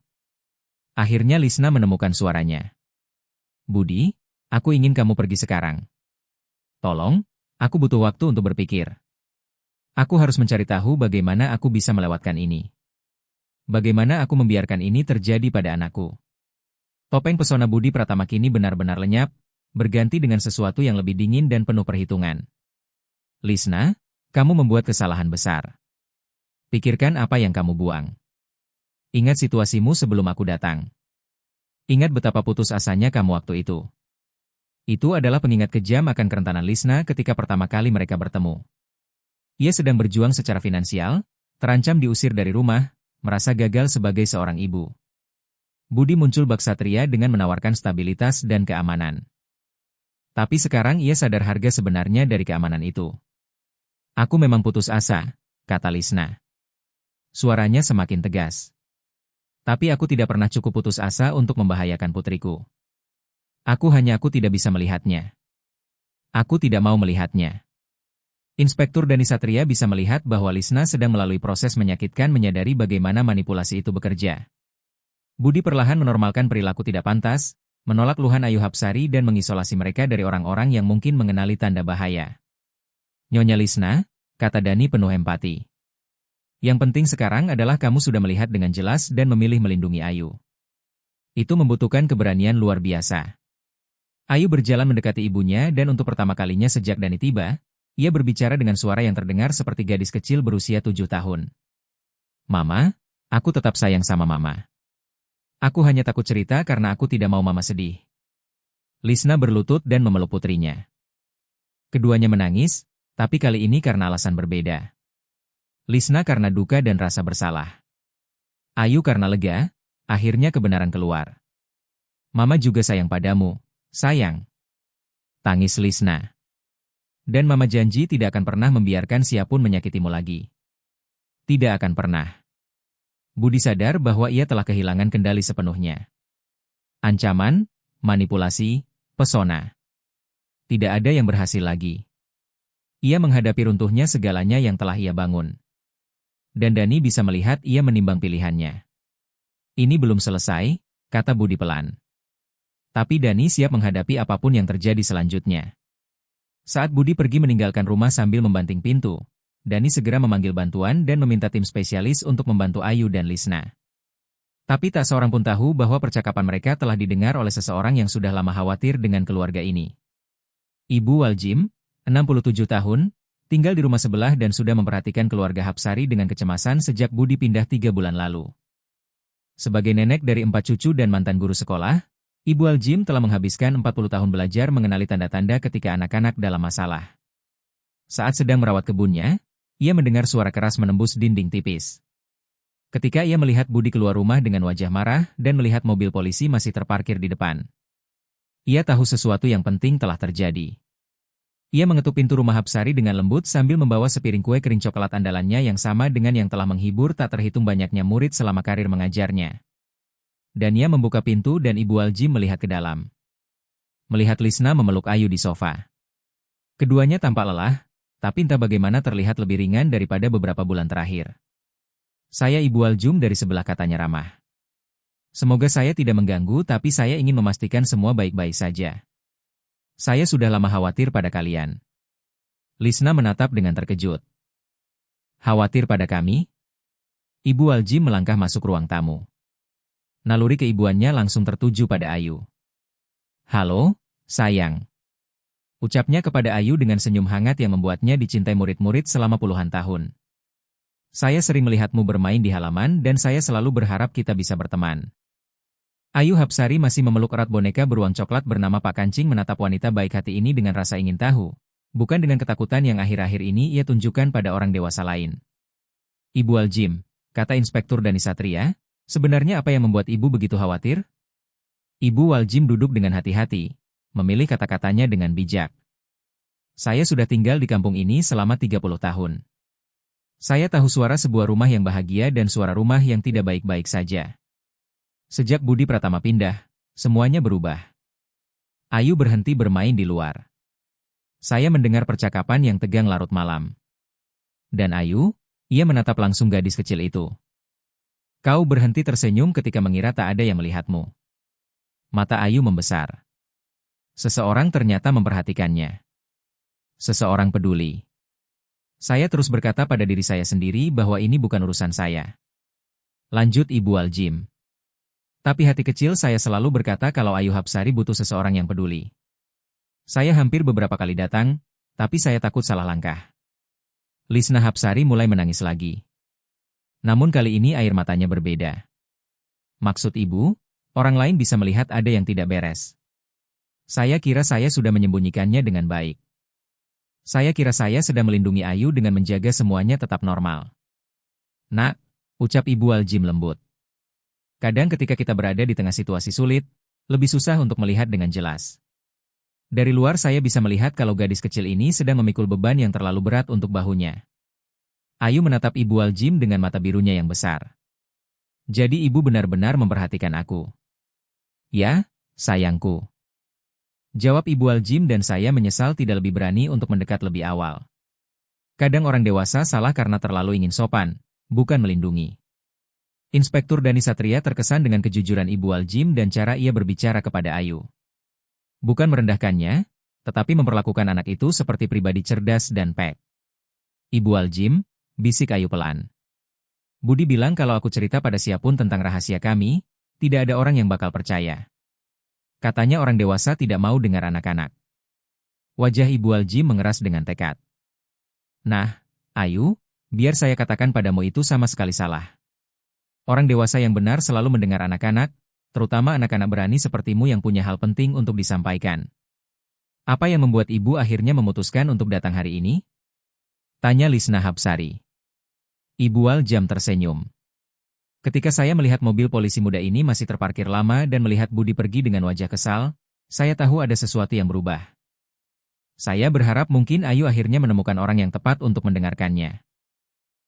Akhirnya Lisna menemukan suaranya. Budi, aku ingin kamu pergi sekarang. Tolong, aku butuh waktu untuk berpikir. Aku harus mencari tahu bagaimana aku bisa melewatkan ini. Bagaimana aku membiarkan ini terjadi pada anakku. Topeng pesona Budi Pratama kini benar-benar lenyap, berganti dengan sesuatu yang lebih dingin dan penuh perhitungan. Lisna, kamu membuat kesalahan besar. Pikirkan apa yang kamu buang. Ingat situasimu sebelum aku datang. Ingat betapa putus asanya kamu waktu itu. Itu adalah pengingat kejam akan kerentanan Lisna ketika pertama kali mereka bertemu. Ia sedang berjuang secara finansial, terancam diusir dari rumah, merasa gagal sebagai seorang ibu. Budi muncul bak Satria dengan menawarkan stabilitas dan keamanan. Tapi sekarang ia sadar harga sebenarnya dari keamanan itu. Aku memang putus asa, kata Lisna. Suaranya semakin tegas. Tapi aku tidak pernah cukup putus asa untuk membahayakan putriku. Aku tidak bisa melihatnya. Aku tidak mau melihatnya. Inspektur Dani Satria bisa melihat bahwa Lisna sedang melalui proses menyakitkan menyadari bagaimana manipulasi itu bekerja. Budi perlahan menormalkan perilaku tidak pantas, menolak luhan Ayu Hapsari dan mengisolasi mereka dari orang-orang yang mungkin mengenali tanda bahaya. Nyonya Lisna, kata Dani penuh empati. Yang penting sekarang adalah kamu sudah melihat dengan jelas dan memilih melindungi Ayu. Itu membutuhkan keberanian luar biasa. Ayu berjalan mendekati ibunya dan untuk pertama kalinya sejak Dani tiba, ia berbicara dengan suara yang terdengar seperti gadis kecil berusia 7 tahun. Mama, aku tetap sayang sama Mama. Aku hanya takut cerita karena aku tidak mau Mama sedih. Lisna berlutut dan memeluk putrinya. Keduanya menangis, tapi kali ini karena alasan berbeda. Lisna karena duka dan rasa bersalah. Ayu karena lega, akhirnya kebenaran keluar. Mama juga sayang padamu, sayang. Tangis Lisna. Dan Mama janji tidak akan pernah membiarkan siapapun menyakitimu lagi. Tidak akan pernah. Budi sadar bahwa ia telah kehilangan kendali sepenuhnya. Ancaman, manipulasi, pesona. Tidak ada yang berhasil lagi. Ia menghadapi runtuhnya segalanya yang telah ia bangun. Dan Dani bisa melihat ia menimbang pilihannya. Ini belum selesai, kata Budi pelan. Tapi Dani siap menghadapi apapun yang terjadi selanjutnya. Saat Budi pergi meninggalkan rumah sambil membanting pintu, Dani segera memanggil bantuan dan meminta tim spesialis untuk membantu Ayu dan Lisna. Tapi tak seorang pun tahu bahwa percakapan mereka telah didengar oleh seseorang yang sudah lama khawatir dengan keluarga ini. Ibu Waljim, 67 tahun, tinggal di rumah sebelah dan sudah memperhatikan keluarga Hapsari dengan kecemasan sejak Budi pindah 3 bulan lalu. Sebagai nenek dari 4 cucu dan mantan guru sekolah, Ibu Waljim telah menghabiskan 40 tahun belajar mengenali tanda-tanda ketika anak-anak dalam masalah. Saat sedang merawat kebunnya, ia mendengar suara keras menembus dinding tipis. Ketika ia melihat Budi keluar rumah dengan wajah marah dan melihat mobil polisi masih terparkir di depan. Ia tahu sesuatu yang penting telah terjadi. Ia mengetuk pintu rumah Hapsari dengan lembut sambil membawa sepiring kue kering coklat andalannya yang sama dengan yang telah menghibur tak terhitung banyaknya murid selama karir mengajarnya. Dan ia membuka pintu dan Ibu Waljim melihat ke dalam. Melihat Lisna memeluk Ayu di sofa. Keduanya tampak lelah, tapi entah bagaimana terlihat lebih ringan daripada beberapa bulan terakhir. Saya Ibu Waljim dari sebelah, katanya ramah. Semoga saya tidak mengganggu, tapi saya ingin memastikan semua baik-baik saja. Saya sudah lama khawatir pada kalian. Lisna menatap dengan terkejut. Khawatir pada kami? Ibu Waljim melangkah masuk ruang tamu. Naluri keibuannya langsung tertuju pada Ayu. Halo, sayang. Ucapnya kepada Ayu dengan senyum hangat yang membuatnya dicintai murid-murid selama puluhan tahun. Saya sering melihatmu bermain di halaman dan saya selalu berharap kita bisa berteman. Ayu Hapsari masih memeluk erat boneka beruang coklat bernama Pak Kancing menatap wanita baik hati ini dengan rasa ingin tahu, bukan dengan ketakutan yang akhir-akhir ini ia tunjukkan pada orang dewasa lain. Ibu Waljim, kata Inspektur Dani Satria, sebenarnya apa yang membuat ibu begitu khawatir? Ibu Waljim duduk dengan hati-hati, memilih kata-katanya dengan bijak. Saya sudah tinggal di kampung ini selama 30 tahun. Saya tahu suara sebuah rumah yang bahagia dan suara rumah yang tidak baik-baik saja. Sejak Budi Pratama pindah, semuanya berubah. Ayu berhenti bermain di luar. Saya mendengar percakapan yang tegang larut malam. Dan Ayu, ia menatap langsung gadis kecil itu. Kau berhenti tersenyum ketika mengira tak ada yang melihatmu. Mata Ayu membesar. Seseorang ternyata memperhatikannya. Seseorang peduli. Saya terus berkata pada diri saya sendiri bahwa ini bukan urusan saya. Lanjut Ibu Waljim. Tapi hati kecil saya selalu berkata kalau Ayu Hapsari butuh seseorang yang peduli. Saya hampir beberapa kali datang, tapi saya takut salah langkah. Lisna Hapsari mulai menangis lagi. Namun kali ini air matanya berbeda. Maksud ibu, orang lain bisa melihat ada yang tidak beres. Saya kira saya sudah menyembunyikannya dengan baik. Saya kira saya sedang melindungi Ayu dengan menjaga semuanya tetap normal. Nak, Ucap Ibu Aljim lembut. Kadang ketika kita berada di tengah situasi sulit, lebih susah untuk melihat dengan jelas. Dari luar saya bisa melihat kalau gadis kecil ini sedang memikul beban yang terlalu berat untuk bahunya. Ayu menatap Ibu Aljim dengan mata birunya yang besar. Jadi ibu benar-benar memperhatikan aku. Ya, sayangku. Jawab Ibu Aljim dan saya menyesal tidak lebih berani untuk mendekat lebih awal. Kadang orang dewasa salah karena terlalu ingin sopan, bukan melindungi. Inspektur Dani Satria terkesan dengan kejujuran Ibu Aljim dan cara ia berbicara kepada Ayu. Bukan merendahkannya, tetapi memperlakukan anak itu seperti pribadi cerdas dan pek. Ibu Aljim, bisik Ayu pelan. Budi bilang kalau aku cerita pada siapapun tentang rahasia kami, tidak ada orang yang bakal percaya. Katanya orang dewasa tidak mau dengar anak-anak. Wajah Ibu Aljim mengeras dengan tekad. Nah, Ayu, biar saya katakan padamu itu sama sekali salah. Orang dewasa yang benar selalu mendengar anak-anak, terutama anak-anak berani sepertimu yang punya hal penting untuk disampaikan. Apa yang membuat ibu akhirnya memutuskan untuk datang hari ini? Tanya Lisna Hapsari. Ibu Aljim tersenyum. Ketika saya melihat mobil polisi muda ini masih terparkir lama dan melihat Budi pergi dengan wajah kesal, saya tahu ada sesuatu yang berubah. Saya berharap mungkin Ayu akhirnya menemukan orang yang tepat untuk mendengarkannya.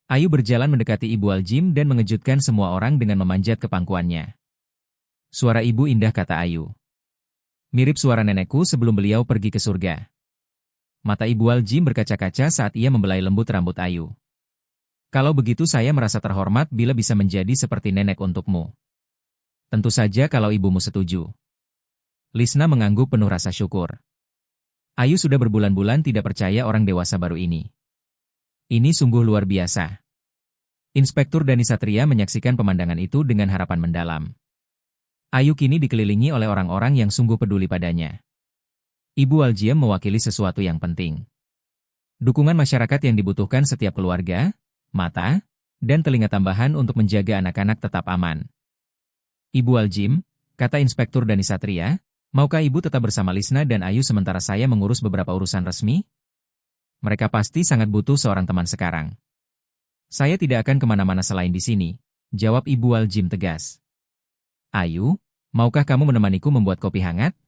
Ayu berjalan mendekati Ibu Aljim dan mengejutkan semua orang dengan memanjat ke pangkuannya. Suara ibu indah, kata Ayu. Mirip suara nenekku sebelum beliau pergi ke surga. Mata Ibu Aljim berkaca-kaca saat ia membelai lembut rambut Ayu. Kalau begitu saya merasa terhormat bila bisa menjadi seperti nenek untukmu. Tentu saja kalau ibumu setuju. Lisna mengangguk penuh rasa syukur. Ayu sudah berbulan-bulan tidak percaya orang dewasa baru ini. Ini sungguh luar biasa. Inspektur Dani Satria menyaksikan pemandangan itu dengan harapan mendalam. Ayu kini dikelilingi oleh orang-orang yang sungguh peduli padanya. Ibu Aljim mewakili sesuatu yang penting. Dukungan masyarakat yang dibutuhkan setiap keluarga, mata, dan telinga tambahan untuk menjaga anak-anak tetap aman. Ibu Aljim, kata Inspektur Dani Satria, maukah ibu tetap bersama Lisna dan Ayu sementara saya mengurus beberapa urusan resmi? Mereka pasti sangat butuh seorang teman sekarang. Saya tidak akan kemana-mana selain di sini, jawab Ibu Aljim tegas. Ayu, maukah kamu menemaniku membuat kopi hangat?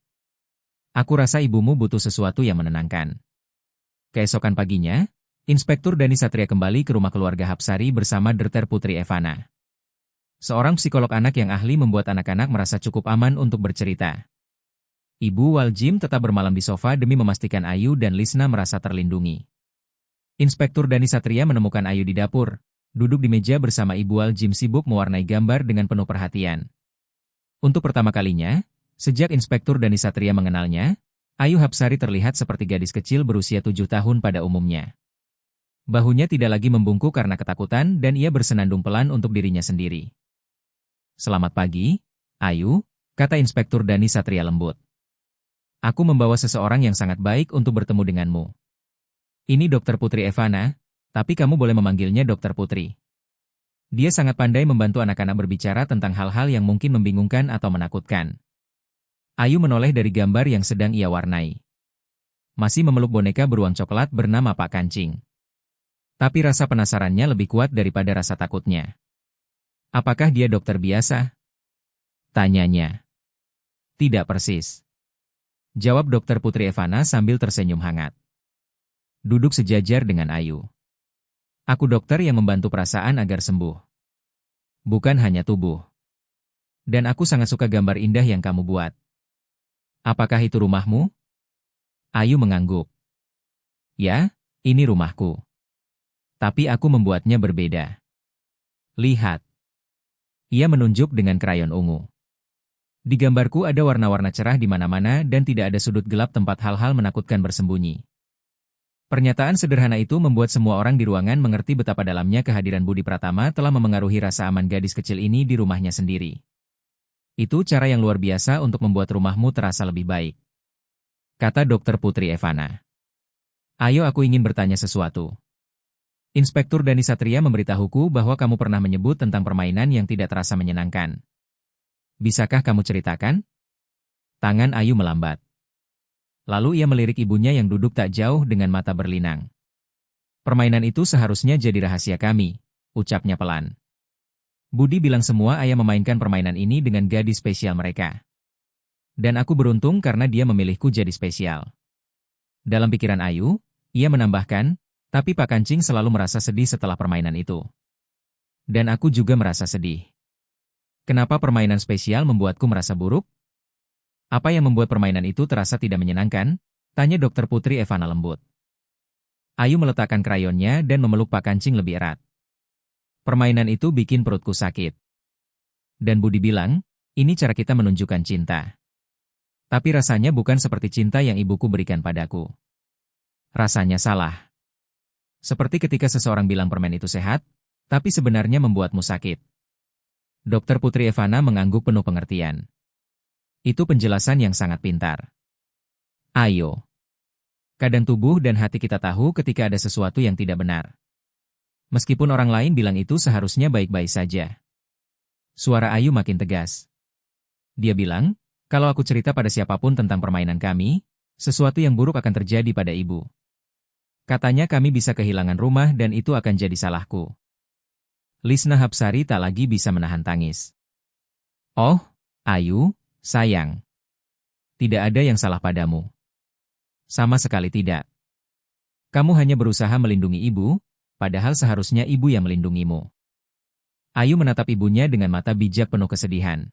Aku rasa ibumu butuh sesuatu yang menenangkan. Keesokan paginya, Inspektur Dani Satria kembali ke rumah keluarga Hapsari bersama Dr. Putri Evana. Seorang psikolog anak yang ahli membuat anak-anak merasa cukup aman untuk bercerita. Ibu Aljim tetap bermalam di sofa demi memastikan Ayu dan Lisna merasa terlindungi. Inspektur Dani Satria menemukan Ayu di dapur, duduk di meja bersama Ibu Aljim sibuk mewarnai gambar dengan penuh perhatian. Untuk pertama kalinya, sejak Inspektur Dani Satria mengenalnya, Ayu Hapsari terlihat seperti gadis kecil berusia 7 tahun pada umumnya. Bahunya tidak lagi membungkuk karena ketakutan dan ia bersenandung pelan untuk dirinya sendiri. Selamat pagi, Ayu, kata Inspektur Dani Satria lembut. Aku membawa seseorang yang sangat baik untuk bertemu denganmu. Ini Dr. Putri Evana, tapi kamu boleh memanggilnya Dr. Putri. Dia sangat pandai membantu anak-anak berbicara tentang hal-hal yang mungkin membingungkan atau menakutkan. Ayu menoleh dari gambar yang sedang ia warnai. Masih memeluk boneka beruang coklat bernama Pak Kancing. Tapi rasa penasarannya lebih kuat daripada rasa takutnya. Apakah dia dokter biasa? Tanyanya. Tidak persis. Jawab Dr. Putri Evana sambil tersenyum hangat. Duduk sejajar dengan Ayu. Aku dokter yang membantu perasaan agar sembuh. Bukan hanya tubuh. Dan aku sangat suka gambar indah yang kamu buat. Apakah itu rumahmu? Ayu mengangguk. Ya, ini rumahku. Tapi aku membuatnya berbeda. Lihat. Ia menunjuk dengan krayon ungu. Di gambarku ada warna-warna cerah di mana-mana dan tidak ada sudut gelap tempat hal-hal menakutkan bersembunyi. Pernyataan sederhana itu membuat semua orang di ruangan mengerti betapa dalamnya kehadiran Budi Pratama telah memengaruhi rasa aman gadis kecil ini di rumahnya sendiri. Itu cara yang luar biasa untuk membuat rumahmu terasa lebih baik. Kata Dr. Putri Evana. Ayo, aku ingin bertanya sesuatu. Inspektur Dani Satria memberitahuku bahwa kamu pernah menyebut tentang permainan yang tidak terasa menyenangkan. Bisakah kamu ceritakan? Tangan Ayu melambat. Lalu ia melirik ibunya yang duduk tak jauh dengan mata berlinang. Permainan itu seharusnya jadi rahasia kami, ucapnya pelan. Budi bilang semua ayah memainkan permainan ini dengan gadis spesial mereka. Dan aku beruntung karena dia memilihku jadi spesial. Dalam pikiran Ayu, ia menambahkan, tapi Pak Kancing selalu merasa sedih setelah permainan itu. Dan aku juga merasa sedih. Kenapa permainan spesial membuatku merasa buruk? Apa yang membuat permainan itu terasa tidak menyenangkan? Tanya Dokter Putri Evana lembut. Ayu meletakkan krayonnya dan memeluk Pak Kancing lebih erat. Permainan itu bikin perutku sakit. Dan Budi bilang, ini cara kita menunjukkan cinta. Tapi rasanya bukan seperti cinta yang ibuku berikan padaku. Rasanya salah. Seperti ketika seseorang bilang permen itu sehat, tapi sebenarnya membuatmu sakit. Dokter Putri Evana mengangguk penuh pengertian. Itu penjelasan yang sangat pintar. Ayo. Kadang tubuh dan hati kita tahu ketika ada sesuatu yang tidak benar. Meskipun orang lain bilang itu seharusnya baik-baik saja. Suara Ayu makin tegas. Dia bilang, kalau aku cerita pada siapapun tentang permainan kami, sesuatu yang buruk akan terjadi pada ibu. Katanya kami bisa kehilangan rumah dan itu akan jadi salahku. Lisna Hapsari tak lagi bisa menahan tangis. Oh, Ayu, sayang. Tidak ada yang salah padamu. Sama sekali tidak. Kamu hanya berusaha melindungi ibu, padahal seharusnya ibu yang melindungimu. Ayu menatap ibunya dengan mata bijak penuh kesedihan.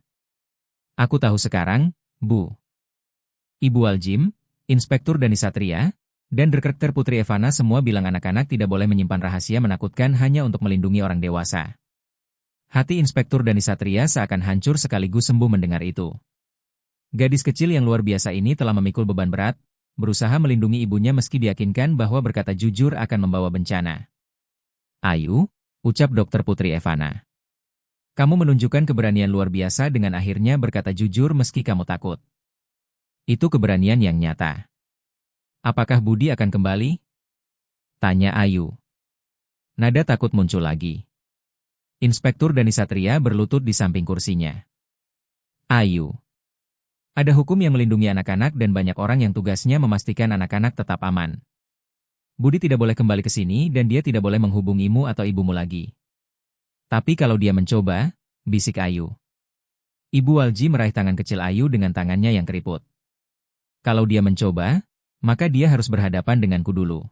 Aku tahu sekarang, Bu. Ibu Aljim, Inspektur Dani Satria, dan Direktur Putri Evana semua bilang anak-anak tidak boleh menyimpan rahasia menakutkan hanya untuk melindungi orang dewasa. Hati Inspektur Dani Satria seakan hancur sekaligus sembuh mendengar itu. Gadis kecil yang luar biasa ini telah memikul beban berat, berusaha melindungi ibunya meski diyakinkan bahwa berkata jujur akan membawa bencana. Ayu, ucap Dokter Putri Evana. Kamu menunjukkan keberanian luar biasa dengan akhirnya berkata jujur meski kamu takut. Itu keberanian yang nyata. Apakah Budi akan kembali? Tanya Ayu. Nada takut muncul lagi. Inspektur Dani Satria berlutut di samping kursinya. Ayu. Ada hukum yang melindungi anak-anak dan banyak orang yang tugasnya memastikan anak-anak tetap aman. Budi tidak boleh kembali ke sini dan dia tidak boleh menghubungimu atau ibumu lagi. Tapi kalau dia mencoba, bisik Ayu. Ibu Walji meraih tangan kecil Ayu dengan tangannya yang keriput. Kalau dia mencoba, maka dia harus berhadapan denganku dulu.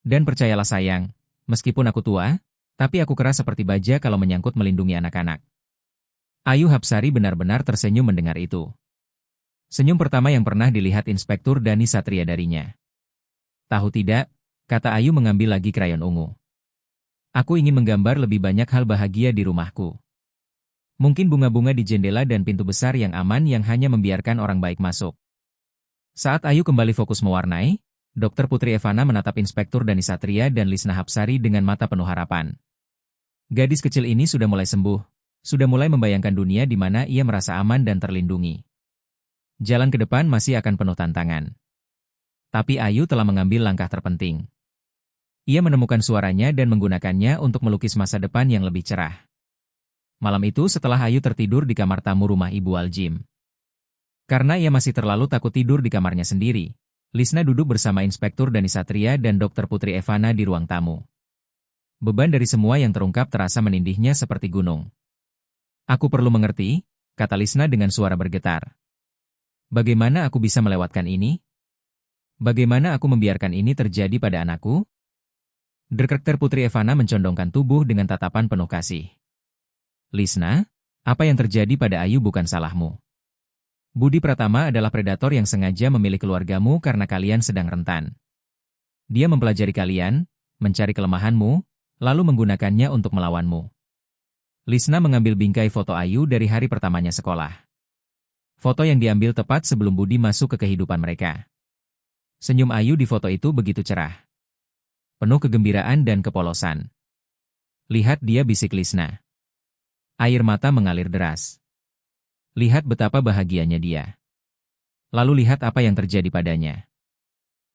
Dan percayalah sayang, meskipun aku tua, tapi aku keras seperti baja kalau menyangkut melindungi anak-anak. Ayu Hapsari benar-benar tersenyum mendengar itu. Senyum pertama yang pernah dilihat Inspektur Dani Satria darinya. Tahu tidak, kata Ayu mengambil lagi krayon ungu. Aku ingin menggambar lebih banyak hal bahagia di rumahku. Mungkin bunga-bunga di jendela dan pintu besar yang aman yang hanya membiarkan orang baik masuk. Saat Ayu kembali fokus mewarnai, Dokter Putri Evana menatap Inspektur Dani Satria dan Lisna Hapsari dengan mata penuh harapan. Gadis kecil ini sudah mulai sembuh, sudah mulai membayangkan dunia di mana ia merasa aman dan terlindungi. Jalan ke depan masih akan penuh tantangan. Tapi Ayu telah mengambil langkah terpenting. Ia menemukan suaranya dan menggunakannya untuk melukis masa depan yang lebih cerah. Malam itu setelah Ayu tertidur di kamar tamu rumah Ibu Aljim. Karena ia masih terlalu takut tidur di kamarnya sendiri, Lisna duduk bersama Inspektur Dani Satria dan Dokter Putri Evana di ruang tamu. Beban dari semua yang terungkap terasa menindihnya seperti gunung. Aku perlu mengerti, kata Lisna dengan suara bergetar. Bagaimana aku bisa melewatkan ini? Bagaimana aku membiarkan ini terjadi pada anakku? Direktur Putri Evana mencondongkan tubuh dengan tatapan penuh kasih. Lisna, apa yang terjadi pada Ayu bukan salahmu. Budi Pratama adalah predator yang sengaja memilih keluargamu karena kalian sedang rentan. Dia mempelajari kalian, mencari kelemahanmu, lalu menggunakannya untuk melawanmu. Lisna mengambil bingkai foto Ayu dari hari pertamanya sekolah. Foto yang diambil tepat sebelum Budi masuk ke kehidupan mereka. Senyum Ayu di foto itu begitu cerah. Penuh kegembiraan dan kepolosan. Lihat dia, bisik Lisna. Air mata mengalir deras. Lihat betapa bahagianya dia. Lalu lihat apa yang terjadi padanya.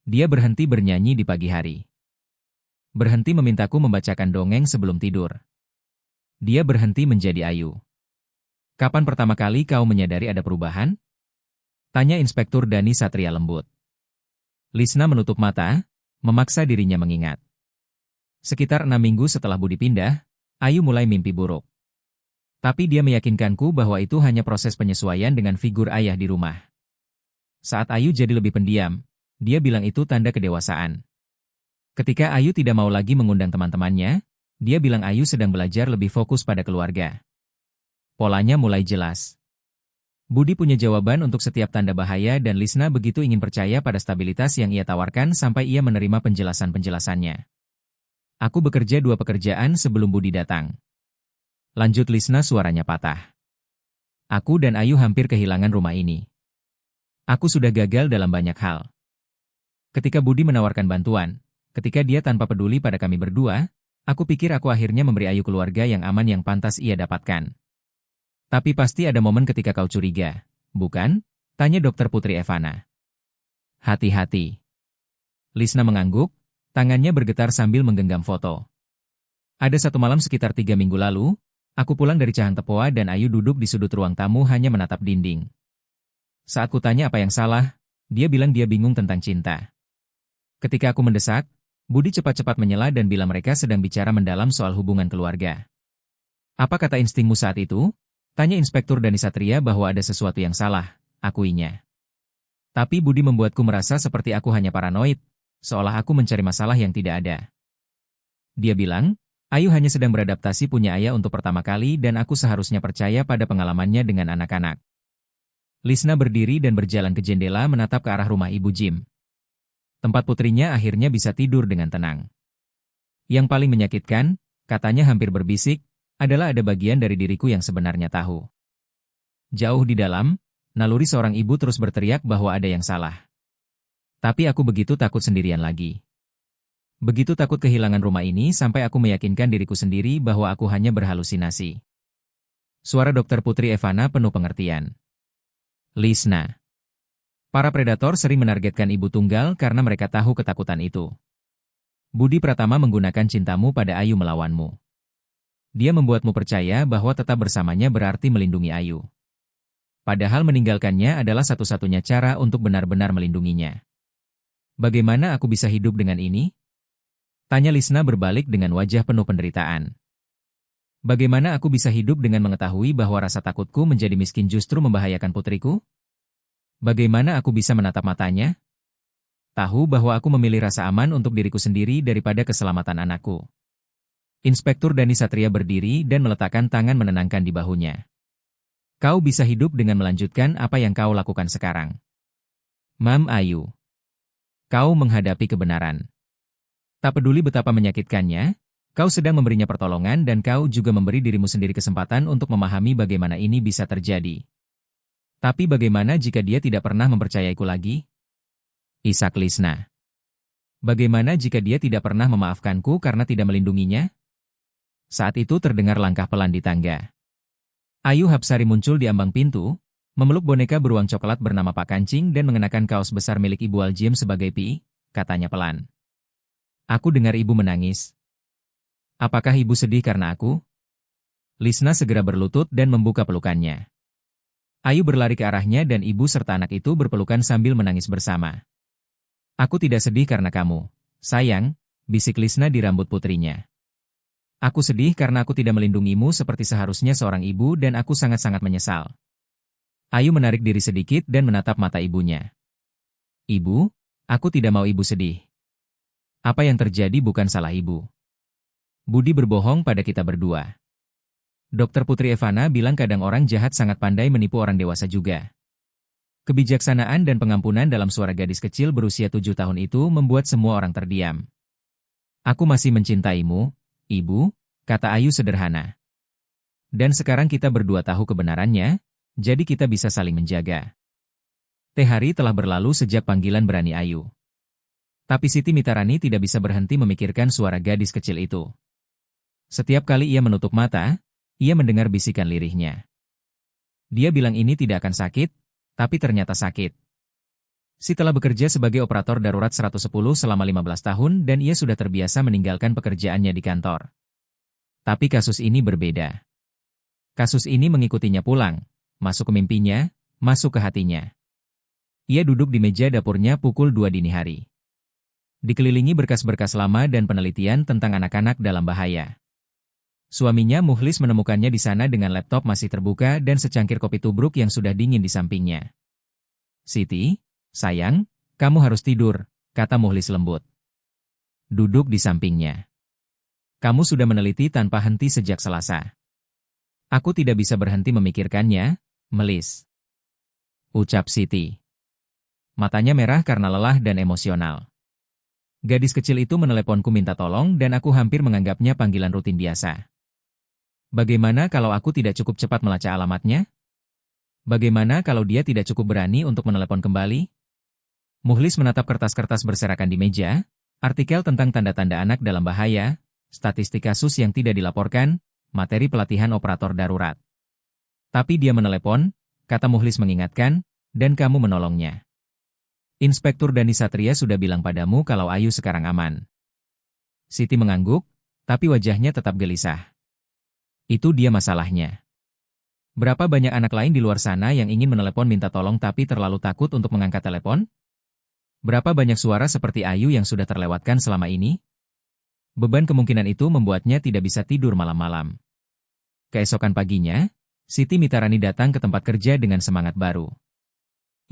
Dia berhenti bernyanyi di pagi hari. Berhenti memintaku membacakan dongeng sebelum tidur. Dia berhenti menjadi Ayu. Kapan pertama kali kau menyadari ada perubahan? Tanya Inspektur Dani Satria lembut. Lisna menutup mata, memaksa dirinya mengingat. Sekitar 6 minggu setelah Budi pindah, Ayu mulai mimpi buruk. Tapi dia meyakinkanku bahwa itu hanya proses penyesuaian dengan figur ayah di rumah. Saat Ayu jadi lebih pendiam, dia bilang itu tanda kedewasaan. Ketika Ayu tidak mau lagi mengundang teman-temannya, dia bilang Ayu sedang belajar lebih fokus pada keluarga. Polanya mulai jelas. Budi punya jawaban untuk setiap tanda bahaya dan Lisna begitu ingin percaya pada stabilitas yang ia tawarkan sampai ia menerima penjelasan-penjelasannya. Aku bekerja 2 pekerjaan sebelum Budi datang. Lanjut Lisna suaranya patah. Aku dan Ayu hampir kehilangan rumah ini. Aku sudah gagal dalam banyak hal. Ketika Budi menawarkan bantuan, ketika dia tanpa peduli pada kami berdua, aku pikir aku akhirnya memberi Ayu keluarga yang aman yang pantas ia dapatkan. Tapi pasti ada momen ketika kau curiga, bukan? Tanya Dokter Putri Evana. Hati-hati. Lisna mengangguk, tangannya bergetar sambil menggenggam foto. Ada satu malam sekitar 3 minggu lalu, aku pulang dari Cahang Tepoa dan Ayu duduk di sudut ruang tamu hanya menatap dinding. Saat kutanya apa yang salah, dia bilang dia bingung tentang cinta. Ketika aku mendesak, Budi cepat-cepat menyela dan bila mereka sedang bicara mendalam soal hubungan keluarga. Apa kata instingmu saat itu? Tanya Inspektur Dani Satria bahwa ada sesuatu yang salah, akuinya. Tapi Budi membuatku merasa seperti aku hanya paranoid, seolah aku mencari masalah yang tidak ada. Dia bilang, Ayu hanya sedang beradaptasi punya ayah untuk pertama kali dan aku seharusnya percaya pada pengalamannya dengan anak-anak. Lisna berdiri dan berjalan ke jendela menatap ke arah rumah Ibu Jim. Tempat putrinya akhirnya bisa tidur dengan tenang. Yang paling menyakitkan, katanya hampir berbisik, adalah ada bagian dari diriku yang sebenarnya tahu. Jauh di dalam, naluri seorang ibu terus berteriak bahwa ada yang salah. Tapi aku begitu takut sendirian lagi. Begitu takut kehilangan rumah ini sampai aku meyakinkan diriku sendiri bahwa aku hanya berhalusinasi. Suara Dokter Putri Evana penuh pengertian. Lisna. Para predator sering menargetkan ibu tunggal karena mereka tahu ketakutan itu. Budi Pratama menggunakan cintamu pada Ayu melawanmu. Dia membuatmu percaya bahwa tetap bersamanya berarti melindungi Ayu. Padahal meninggalkannya adalah satu-satunya cara untuk benar-benar melindunginya. Bagaimana aku bisa hidup dengan ini? Tanya Lisna berbalik dengan wajah penuh penderitaan. Bagaimana aku bisa hidup dengan mengetahui bahwa rasa takutku menjadi miskin justru membahayakan putriku? Bagaimana aku bisa menatap matanya? Tahu bahwa aku memilih rasa aman untuk diriku sendiri daripada keselamatan anakku. Inspektur Dani Satria berdiri dan meletakkan tangan menenangkan di bahunya. Kau bisa hidup dengan melanjutkan apa yang kau lakukan sekarang. Mam Ayu. Kau menghadapi kebenaran. Tak peduli betapa menyakitkannya, kau sedang memberinya pertolongan dan kau juga memberi dirimu sendiri kesempatan untuk memahami bagaimana ini bisa terjadi. Tapi bagaimana jika dia tidak pernah mempercayaiku lagi? Isak Lisna. Bagaimana jika dia tidak pernah memaafkanku karena tidak melindunginya? Saat itu terdengar langkah pelan di tangga. Ayu Hapsari muncul di ambang pintu, memeluk boneka beruang coklat bernama Pak Kancing dan mengenakan kaos besar milik Ibu Aljim sebagai pi, katanya pelan. Aku dengar ibu menangis. Apakah ibu sedih karena aku? Lisna segera berlutut dan membuka pelukannya. Ayu berlari ke arahnya dan ibu serta anak itu berpelukan sambil menangis bersama. Aku tidak sedih karena kamu, sayang, bisik Lisna di rambut putrinya. Aku sedih karena aku tidak melindungimu seperti seharusnya seorang ibu dan aku sangat-sangat menyesal. Ayu menarik diri sedikit dan menatap mata ibunya. Ibu, aku tidak mau ibu sedih. Apa yang terjadi bukan salah ibu. Budi berbohong pada kita berdua. Dokter Putri Evana bilang kadang orang jahat sangat pandai menipu orang dewasa juga. Kebijaksanaan dan pengampunan dalam suara gadis kecil berusia 7 tahun itu membuat semua orang terdiam. Aku masih mencintaimu, ibu, kata Ayu sederhana. Dan sekarang kita berdua tahu kebenarannya, jadi kita bisa saling menjaga. Teh hari telah berlalu sejak panggilan berani Ayu. Tapi Siti Mitarani tidak bisa berhenti memikirkan suara gadis kecil itu. Setiap kali ia menutup mata, ia mendengar bisikan lirihnya. Dia bilang ini tidak akan sakit, tapi ternyata sakit. Si telah bekerja sebagai operator darurat 110 selama 15 tahun dan ia sudah terbiasa meninggalkan pekerjaannya di kantor. Tapi kasus ini berbeda. Kasus ini mengikutinya pulang, masuk ke mimpinya, masuk ke hatinya. Ia duduk di meja dapurnya pukul 2 dini hari. Dikelilingi berkas-berkas lama dan penelitian tentang anak-anak dalam bahaya. Suaminya Mukhlis menemukannya di sana dengan laptop masih terbuka dan secangkir kopi tubruk yang sudah dingin di sampingnya. "Siti, sayang, kamu harus tidur," kata Mukhlis lembut. Duduk di sampingnya. "Kamu sudah meneliti tanpa henti sejak Selasa." "Aku tidak bisa berhenti memikirkannya, Melis," ucap Siti. Matanya merah karena lelah dan emosional. "Gadis kecil itu meneleponku minta tolong dan aku hampir menganggapnya panggilan rutin biasa. Bagaimana kalau aku tidak cukup cepat melacak alamatnya? Bagaimana kalau dia tidak cukup berani untuk menelepon kembali?" Mukhlis menatap kertas-kertas berserakan di meja, artikel tentang tanda-tanda anak dalam bahaya, statistik kasus yang tidak dilaporkan, materi pelatihan operator darurat. "Tapi dia menelepon," kata Mukhlis mengingatkan, "dan kamu menolongnya. Inspektur Dani Satria sudah bilang padamu kalau Ayu sekarang aman." Siti mengangguk, tapi wajahnya tetap gelisah. "Itu dia masalahnya. Berapa banyak anak lain di luar sana yang ingin menelepon minta tolong tapi terlalu takut untuk mengangkat telepon? Berapa banyak suara seperti Ayu yang sudah terlewatkan selama ini? Beban kemungkinan itu membuatnya tidak bisa tidur malam-malam." Keesokan paginya, Siti Mitarani datang ke tempat kerja dengan semangat baru.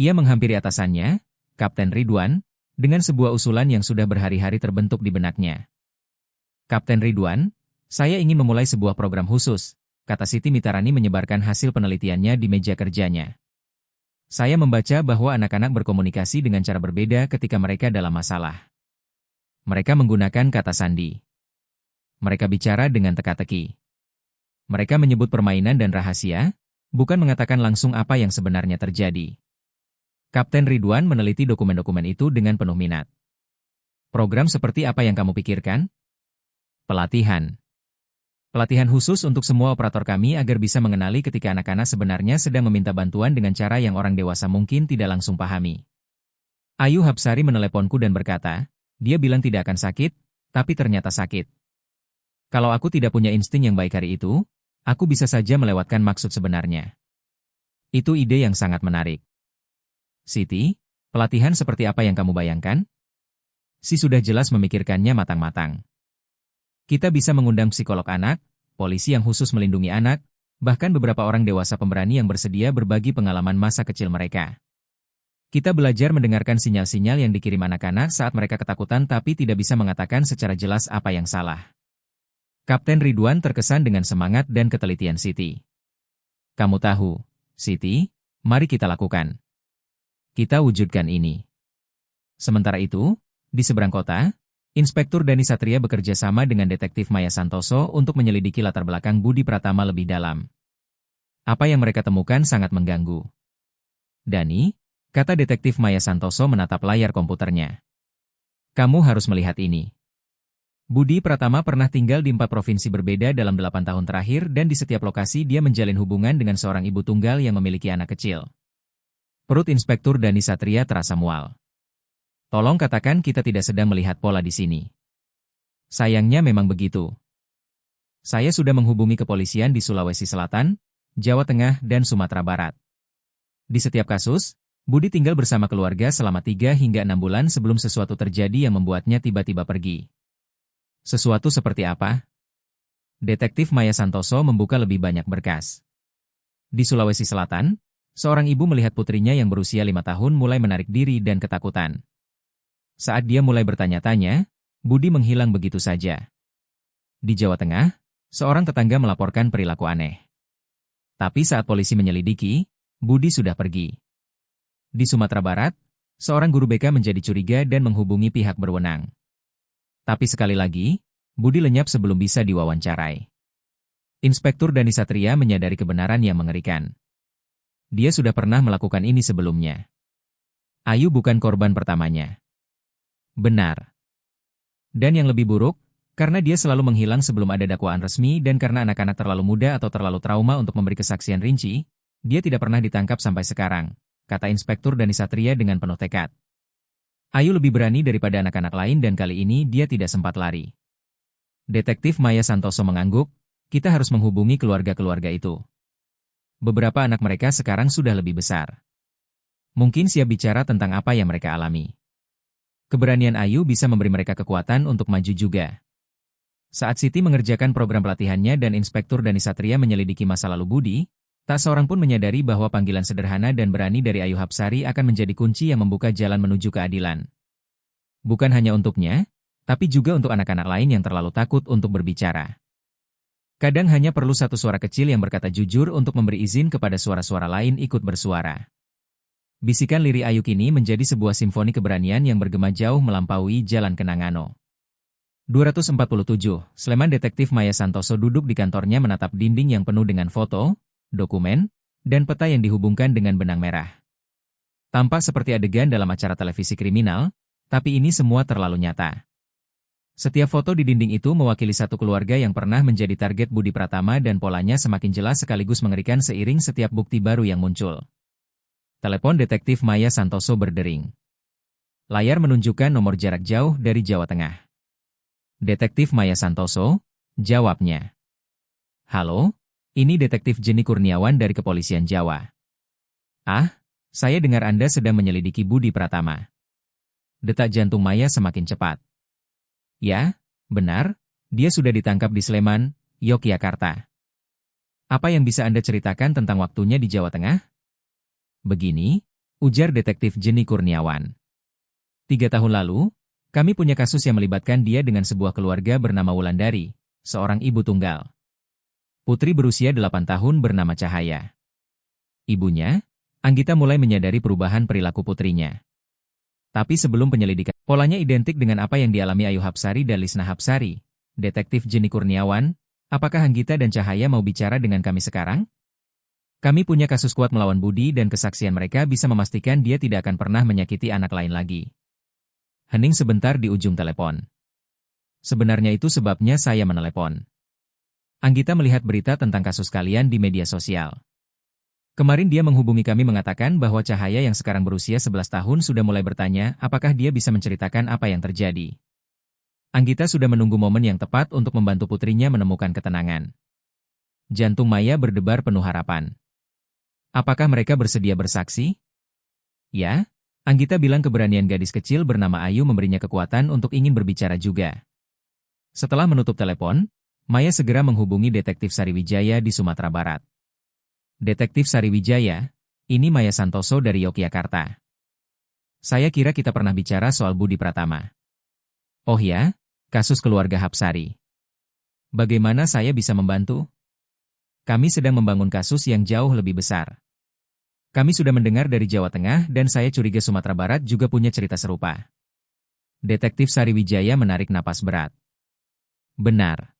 Ia menghampiri atasannya, Kapten Ridwan, dengan sebuah usulan yang sudah berhari-hari terbentuk di benaknya. "Kapten Ridwan, saya ingin memulai sebuah program khusus," kata Siti Mitarani menyebarkan hasil penelitiannya di meja kerjanya. "Saya membaca bahwa anak-anak berkomunikasi dengan cara berbeda ketika mereka dalam masalah. Mereka menggunakan kata sandi. Mereka bicara dengan teka-teki. Mereka menyebut permainan dan rahasia, bukan mengatakan langsung apa yang sebenarnya terjadi." Kapten Ridwan meneliti dokumen-dokumen itu dengan penuh minat. "Program seperti apa yang kamu pikirkan?" "Pelatihan. Pelatihan khusus untuk semua operator kami agar bisa mengenali ketika anak-anak sebenarnya sedang meminta bantuan dengan cara yang orang dewasa mungkin tidak langsung pahami." Ayu Hapsari meneleponku dan berkata, "Dia bilang tidak akan sakit, tapi ternyata sakit. Kalau aku tidak punya insting yang baik hari itu, aku bisa saja melewatkan maksud sebenarnya." Itu ide yang sangat menarik. "Siti, pelatihan seperti apa yang kamu bayangkan?" Si sudah jelas memikirkannya matang-matang. "Kita bisa mengundang psikolog anak, polisi yang khusus melindungi anak, bahkan beberapa orang dewasa pemberani yang bersedia berbagi pengalaman masa kecil mereka. Kita belajar mendengarkan sinyal-sinyal yang dikirim anak-anak saat mereka ketakutan tapi tidak bisa mengatakan secara jelas apa yang salah." Kapten Ridwan terkesan dengan semangat dan ketelitian Siti. "Kamu tahu, Siti, mari kita lakukan. Kita wujudkan ini." Sementara itu, di seberang kota, Inspektur Dani Satria bekerja sama dengan Detektif Maya Santoso untuk menyelidiki latar belakang Budi Pratama lebih dalam. Apa yang mereka temukan sangat mengganggu. "Dani," kata Detektif Maya Santoso menatap layar komputernya. "Kamu harus melihat ini. Budi Pratama pernah tinggal di 4 provinsi berbeda dalam 8 tahun terakhir dan di setiap lokasi dia menjalin hubungan dengan seorang ibu tunggal yang memiliki anak kecil." Perut Inspektur Dani Satria terasa mual. "Tolong katakan kita tidak sedang melihat pola di sini." "Sayangnya memang begitu. Saya sudah menghubungi kepolisian di Sulawesi Selatan, Jawa Tengah, dan Sumatera Barat. Di setiap kasus, Budi tinggal bersama keluarga selama 3 hingga 6 bulan sebelum sesuatu terjadi yang membuatnya tiba-tiba pergi." "Sesuatu seperti apa?" Detektif Maya Santoso membuka lebih banyak berkas. Di Sulawesi Selatan, seorang ibu melihat putrinya yang berusia 5 tahun mulai menarik diri dan ketakutan. Saat dia mulai bertanya-tanya, Budi menghilang begitu saja. Di Jawa Tengah, seorang tetangga melaporkan perilaku aneh. Tapi saat polisi menyelidiki, Budi sudah pergi. Di Sumatera Barat, seorang guru BK menjadi curiga dan menghubungi pihak berwenang. Tapi sekali lagi, Budi lenyap sebelum bisa diwawancarai. Inspektur Dani Satria menyadari kebenaran yang mengerikan. Dia sudah pernah melakukan ini sebelumnya. Ayu bukan korban pertamanya. Benar. Dan yang lebih buruk, karena dia selalu menghilang sebelum ada dakwaan resmi dan karena anak-anak terlalu muda atau terlalu trauma untuk memberi kesaksian rinci, dia tidak pernah ditangkap sampai sekarang, kata Inspektur Dani Satria dengan penuh tekad. Ayu lebih berani daripada anak-anak lain dan kali ini dia tidak sempat lari. Detektif Maya Santoso mengangguk, kita harus menghubungi keluarga-keluarga itu. Beberapa anak mereka sekarang sudah lebih besar. Mungkin siap bicara tentang apa yang mereka alami. Keberanian Ayu bisa memberi mereka kekuatan untuk maju juga. Saat Siti mengerjakan program pelatihannya dan Inspektur Dani Satria menyelidiki masa lalu Budi, tak seorang pun menyadari bahwa panggilan sederhana dan berani dari Ayu Hapsari akan menjadi kunci yang membuka jalan menuju keadilan. Bukan hanya untuknya, tapi juga untuk anak-anak lain yang terlalu takut untuk berbicara. Kadang hanya perlu satu suara kecil yang berkata jujur untuk memberi izin kepada suara-suara lain ikut bersuara. Bisikan lirih Ayu kini menjadi sebuah simfoni keberanian yang bergema jauh melampaui jalan kenangano. 247, Sleman Detektif Maya Santoso duduk di kantornya menatap dinding yang penuh dengan foto, dokumen, dan peta yang dihubungkan dengan benang merah. Tampak seperti adegan dalam acara televisi kriminal, tapi ini semua terlalu nyata. Setiap foto di dinding itu mewakili satu keluarga yang pernah menjadi target Budi Pratama dan polanya semakin jelas sekaligus mengerikan seiring setiap bukti baru yang muncul. Telepon detektif Maya Santoso berdering. Layar menunjukkan nomor jarak jauh dari Jawa Tengah. Detektif Maya Santoso, jawabnya. Halo, ini Detektif Jenny Kurniawan dari Kepolisian Jawa. Ah, saya dengar Anda sedang menyelidiki Budi Pratama. Detak jantung Maya semakin cepat. Ya, benar, dia sudah ditangkap di Sleman, Yogyakarta. Apa yang bisa Anda ceritakan tentang waktunya di Jawa Tengah? Begini, ujar Detektif Jenny Kurniawan. 3 tahun lalu, kami punya kasus yang melibatkan dia dengan sebuah keluarga bernama Wulandari, seorang ibu tunggal. Putri berusia 8 tahun bernama Cahaya. Ibunya, Anggita mulai menyadari perubahan perilaku putrinya. Tapi sebelum penyelidikan, polanya identik dengan apa yang dialami Ayu Hapsari dan Lisna Hapsari. Detektif Jenny Kurniawan, apakah Anggita dan Cahaya mau bicara dengan kami sekarang? Kami punya kasus kuat melawan Budi dan kesaksian mereka bisa memastikan dia tidak akan pernah menyakiti anak lain lagi. Hening sebentar di ujung telepon. Sebenarnya itu sebabnya saya menelepon. Anggita melihat berita tentang kasus kalian di media sosial. Kemarin dia menghubungi kami mengatakan bahwa Cahaya yang sekarang berusia 11 tahun sudah mulai bertanya apakah dia bisa menceritakan apa yang terjadi. Anggita sudah menunggu momen yang tepat untuk membantu putrinya menemukan ketenangan. Jantung Maya berdebar penuh harapan. Apakah mereka bersedia bersaksi? Ya. Anggita bilang keberanian gadis kecil bernama Ayu memberinya kekuatan untuk ingin berbicara juga. Setelah menutup telepon, Maya segera menghubungi Detektif Sariwijaya di Sumatera Barat. Detektif Sariwijaya, ini Maya Santoso dari Yogyakarta. Saya kira kita pernah bicara soal Budi Pratama. Oh ya, kasus keluarga Hapsari. Bagaimana saya bisa membantu? Kami sedang membangun kasus yang jauh lebih besar. Kami sudah mendengar dari Jawa Tengah dan saya curiga Sumatera Barat juga punya cerita serupa. Detektif Sariwijaya menarik napas berat. Benar.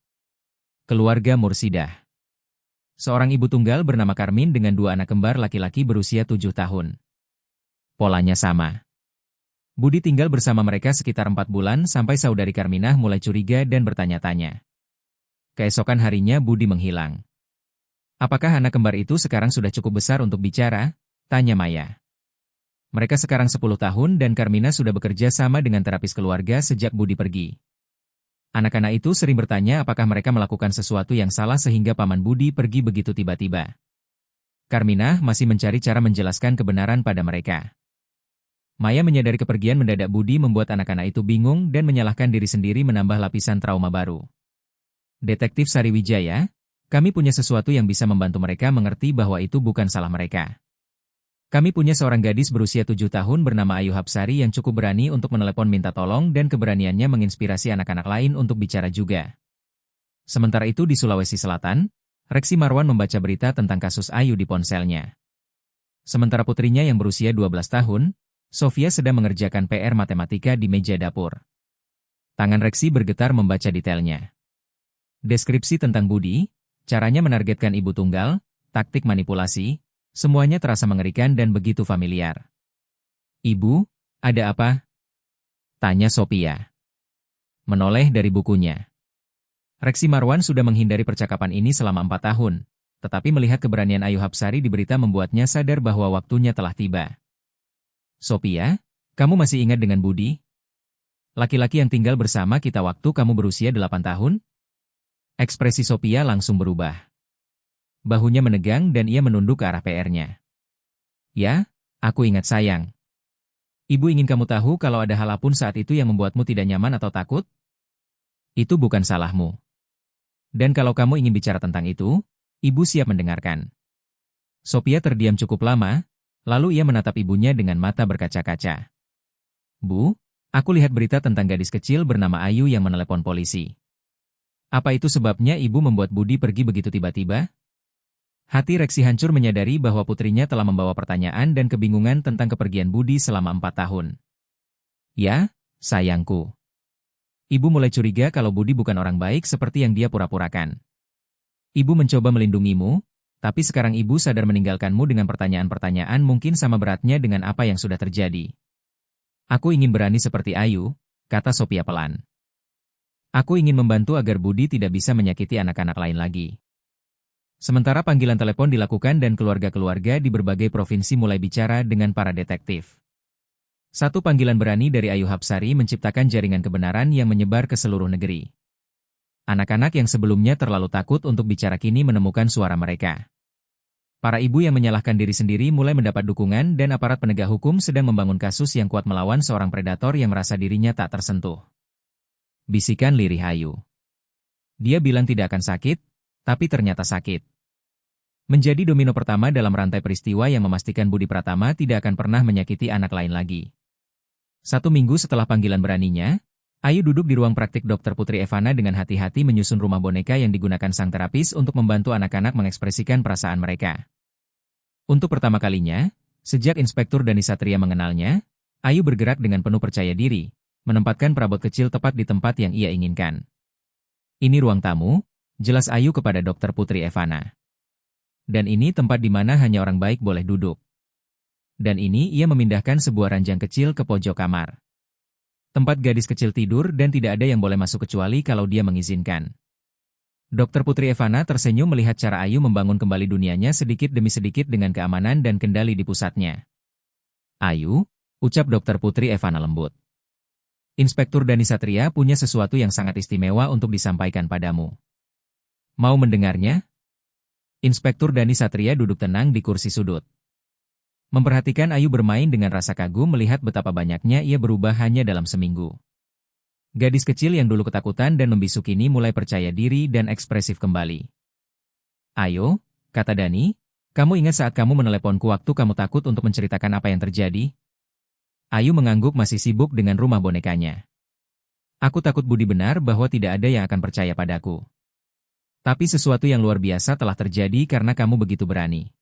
Keluarga Mursidah. Seorang ibu tunggal bernama Karmin dengan 2 anak kembar laki-laki berusia 7 tahun. Polanya sama. Budi tinggal bersama mereka sekitar 4 bulan sampai saudari Karminah mulai curiga dan bertanya-tanya. Keesokan harinya Budi menghilang. Apakah anak kembar itu sekarang sudah cukup besar untuk bicara? Tanya Maya. Mereka sekarang 10 tahun dan Karmina sudah bekerja sama dengan terapis keluarga sejak Budi pergi. Anak-anak itu sering bertanya apakah mereka melakukan sesuatu yang salah sehingga Paman Budi pergi begitu tiba-tiba. Karmina masih mencari cara menjelaskan kebenaran pada mereka. Maya menyadari kepergian mendadak Budi membuat anak-anak itu bingung dan menyalahkan diri sendiri menambah lapisan trauma baru. Detektif Sariwijaya, kami punya sesuatu yang bisa membantu mereka mengerti bahwa itu bukan salah mereka. Kami punya seorang gadis berusia 7 tahun bernama Ayu Hapsari yang cukup berani untuk menelepon minta tolong dan keberaniannya menginspirasi anak-anak lain untuk bicara juga. Sementara itu di Sulawesi Selatan, Reksi Marwan membaca berita tentang kasus Ayu di ponselnya. Sementara putrinya yang berusia 12 tahun, Sofia sedang mengerjakan PR matematika di meja dapur. Tangan Reksi bergetar membaca detailnya. Deskripsi tentang Budi, caranya menargetkan ibu tunggal, taktik manipulasi, semuanya terasa mengerikan dan begitu familiar. Ibu, ada apa? Tanya Sophia. Menoleh dari bukunya. Reksi Marwan sudah menghindari percakapan ini selama 4 tahun, tetapi melihat keberanian Ayu Hapsari di berita membuatnya sadar bahwa waktunya telah tiba. Sophia, kamu masih ingat dengan Budi? Laki-laki yang tinggal bersama kita waktu kamu berusia 8 tahun? Ekspresi Sophia langsung berubah. Bahunya menegang dan ia menunduk ke arah PR-nya. Ya, aku ingat sayang. Ibu ingin kamu tahu kalau ada hal apapun saat itu yang membuatmu tidak nyaman atau takut? Itu bukan salahmu. Dan kalau kamu ingin bicara tentang itu, ibu siap mendengarkan. Sophia terdiam cukup lama, lalu ia menatap ibunya dengan mata berkaca-kaca. Bu, aku lihat berita tentang gadis kecil bernama Ayu yang menelepon polisi. Apa itu sebabnya ibu membuat Budi pergi begitu tiba-tiba? Hati Reksi hancur menyadari bahwa putrinya telah membawa pertanyaan dan kebingungan tentang kepergian Budi selama 4 tahun. Ya, sayangku. Ibu mulai curiga kalau Budi bukan orang baik seperti yang dia pura-purakan. Ibu mencoba melindungimu, tapi sekarang ibu sadar meninggalkanmu dengan pertanyaan-pertanyaan mungkin sama beratnya dengan apa yang sudah terjadi. Aku ingin berani seperti Ayu, kata Sophia pelan. Aku ingin membantu agar Budi tidak bisa menyakiti anak-anak lain lagi. Sementara panggilan telepon dilakukan dan keluarga-keluarga di berbagai provinsi mulai bicara dengan para detektif. Satu panggilan berani dari Ayu Hapsari menciptakan jaringan kebenaran yang menyebar ke seluruh negeri. Anak-anak yang sebelumnya terlalu takut untuk bicara kini menemukan suara mereka. Para ibu yang menyalahkan diri sendiri mulai mendapat dukungan dan aparat penegak hukum sedang membangun kasus yang kuat melawan seorang predator yang merasa dirinya tak tersentuh. Bisikan lirih Ayu. Dia bilang tidak akan sakit, tapi ternyata sakit. Menjadi domino pertama dalam rantai peristiwa yang memastikan Budi Pratama tidak akan pernah menyakiti anak lain lagi. 1 minggu setelah panggilan beraninya, Ayu duduk di ruang praktik Dr. Putri Evana dengan hati-hati menyusun rumah boneka yang digunakan sang terapis untuk membantu anak-anak mengekspresikan perasaan mereka. Untuk pertama kalinya, sejak Inspektur Dani Satria mengenalnya, Ayu bergerak dengan penuh percaya diri, menempatkan perabot kecil tepat di tempat yang ia inginkan. Ini ruang tamu, jelas Ayu kepada Dr. Putri Evana. Dan ini tempat di mana hanya orang baik boleh duduk. Dan ini ia memindahkan sebuah ranjang kecil ke pojok kamar. Tempat gadis kecil tidur dan tidak ada yang boleh masuk kecuali kalau dia mengizinkan. Dr. Putri Evana tersenyum melihat cara Ayu membangun kembali dunianya sedikit demi sedikit dengan keamanan dan kendali di pusatnya. Ayu, ucap Dr. Putri Evana lembut. Inspektur Dani Satria punya sesuatu yang sangat istimewa untuk disampaikan padamu. Mau mendengarnya? Inspektur Dani Satria duduk tenang di kursi sudut. Memperhatikan Ayu bermain dengan rasa kagum melihat betapa banyaknya ia berubah hanya dalam seminggu. Gadis kecil yang dulu ketakutan dan membisu kini mulai percaya diri dan ekspresif kembali. Ayo, kata Dani, kamu ingat saat kamu meneleponku waktu kamu takut untuk menceritakan apa yang terjadi? Ayu mengangguk masih sibuk dengan rumah bonekanya. Aku takut Budi benar bahwa tidak ada yang akan percaya padaku. Tapi sesuatu yang luar biasa telah terjadi karena kamu begitu berani.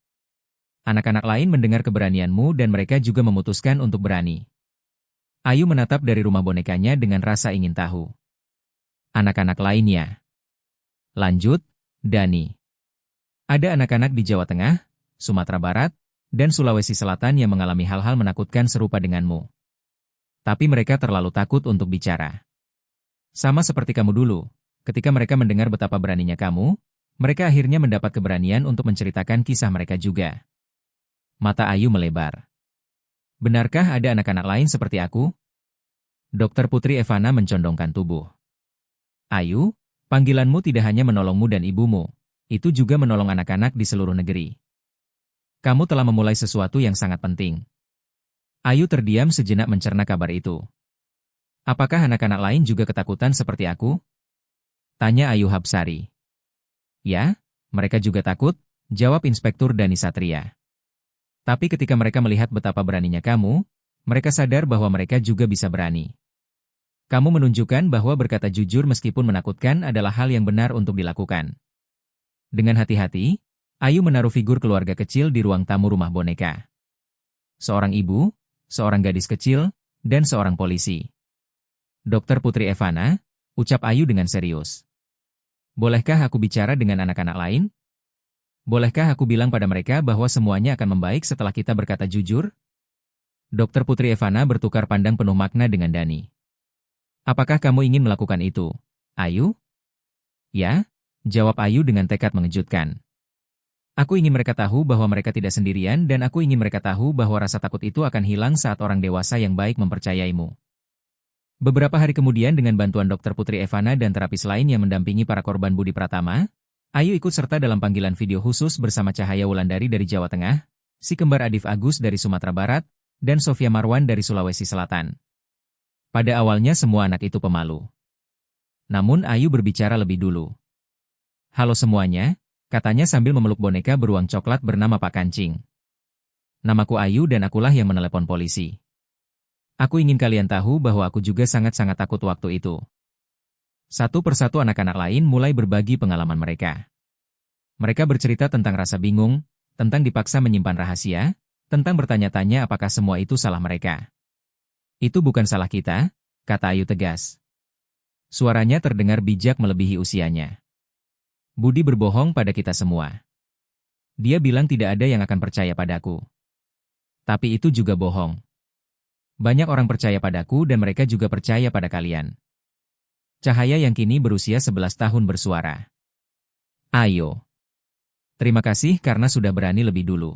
Anak-anak lain mendengar keberanianmu dan mereka juga memutuskan untuk berani. Ayu menatap dari rumah bonekanya dengan rasa ingin tahu. Anak-anak lainnya. Lanjut, Dani. Ada anak-anak di Jawa Tengah, Sumatera Barat, dan Sulawesi Selatan yang mengalami hal-hal menakutkan serupa denganmu. Tapi mereka terlalu takut untuk bicara. Sama seperti kamu dulu, ketika mereka mendengar betapa beraninya kamu, mereka akhirnya mendapat keberanian untuk menceritakan kisah mereka juga. Mata Ayu melebar. Benarkah ada anak-anak lain seperti aku? Dr. Putri Evana mencondongkan tubuh. Ayu, panggilanmu tidak hanya menolongmu dan ibumu, itu juga menolong anak-anak di seluruh negeri. Kamu telah memulai sesuatu yang sangat penting. Ayu terdiam sejenak mencerna kabar itu. Apakah anak-anak lain juga ketakutan seperti aku? Tanya Ayu Hapsari. Ya, mereka juga takut, jawab Inspektur Dani Satria. Tapi ketika mereka melihat betapa beraninya kamu, mereka sadar bahwa mereka juga bisa berani. Kamu menunjukkan bahwa berkata jujur meskipun menakutkan adalah hal yang benar untuk dilakukan. Dengan hati-hati, Ayu menaruh figur keluarga kecil di ruang tamu rumah boneka. Seorang ibu, seorang gadis kecil, dan seorang polisi. Dr. Putri Evana, ucap Ayu dengan serius. Bolehkah aku bicara dengan anak-anak lain? Bolehkah aku bilang pada mereka bahwa semuanya akan membaik setelah kita berkata jujur? Dr. Putri Evana bertukar pandang penuh makna dengan Dani. Apakah kamu ingin melakukan itu, Ayu? Ya, jawab Ayu dengan tekad mengejutkan. Aku ingin mereka tahu bahwa mereka tidak sendirian dan aku ingin mereka tahu bahwa rasa takut itu akan hilang saat orang dewasa yang baik mempercayaimu. Beberapa hari kemudian dengan bantuan Dr. Putri Evana dan terapis lain yang mendampingi para korban Budi Pratama, Ayu ikut serta dalam panggilan video khusus bersama Cahaya Wulandari dari Jawa Tengah, si kembar Adif Agus dari Sumatera Barat, dan Sofia Marwan dari Sulawesi Selatan. Pada awalnya semua anak itu pemalu. Namun Ayu berbicara lebih dulu. "Halo semuanya," katanya sambil memeluk boneka beruang coklat bernama Pak Kancing. "Namaku Ayu dan akulah yang menelepon polisi. Aku ingin kalian tahu bahwa aku juga sangat-sangat takut waktu itu." Satu persatu anak-anak lain mulai berbagi pengalaman mereka. Mereka bercerita tentang rasa bingung, tentang dipaksa menyimpan rahasia, tentang bertanya-tanya apakah semua itu salah mereka. "Itu bukan salah kita," kata Ayu tegas. Suaranya terdengar bijak melebihi usianya. "Budi berbohong pada kita semua. Dia bilang tidak ada yang akan percaya padaku. Tapi itu juga bohong. Banyak orang percaya padaku dan mereka juga percaya pada kalian." Cahaya yang kini berusia 11 tahun bersuara. "Ayo. Terima kasih karena sudah berani lebih dulu.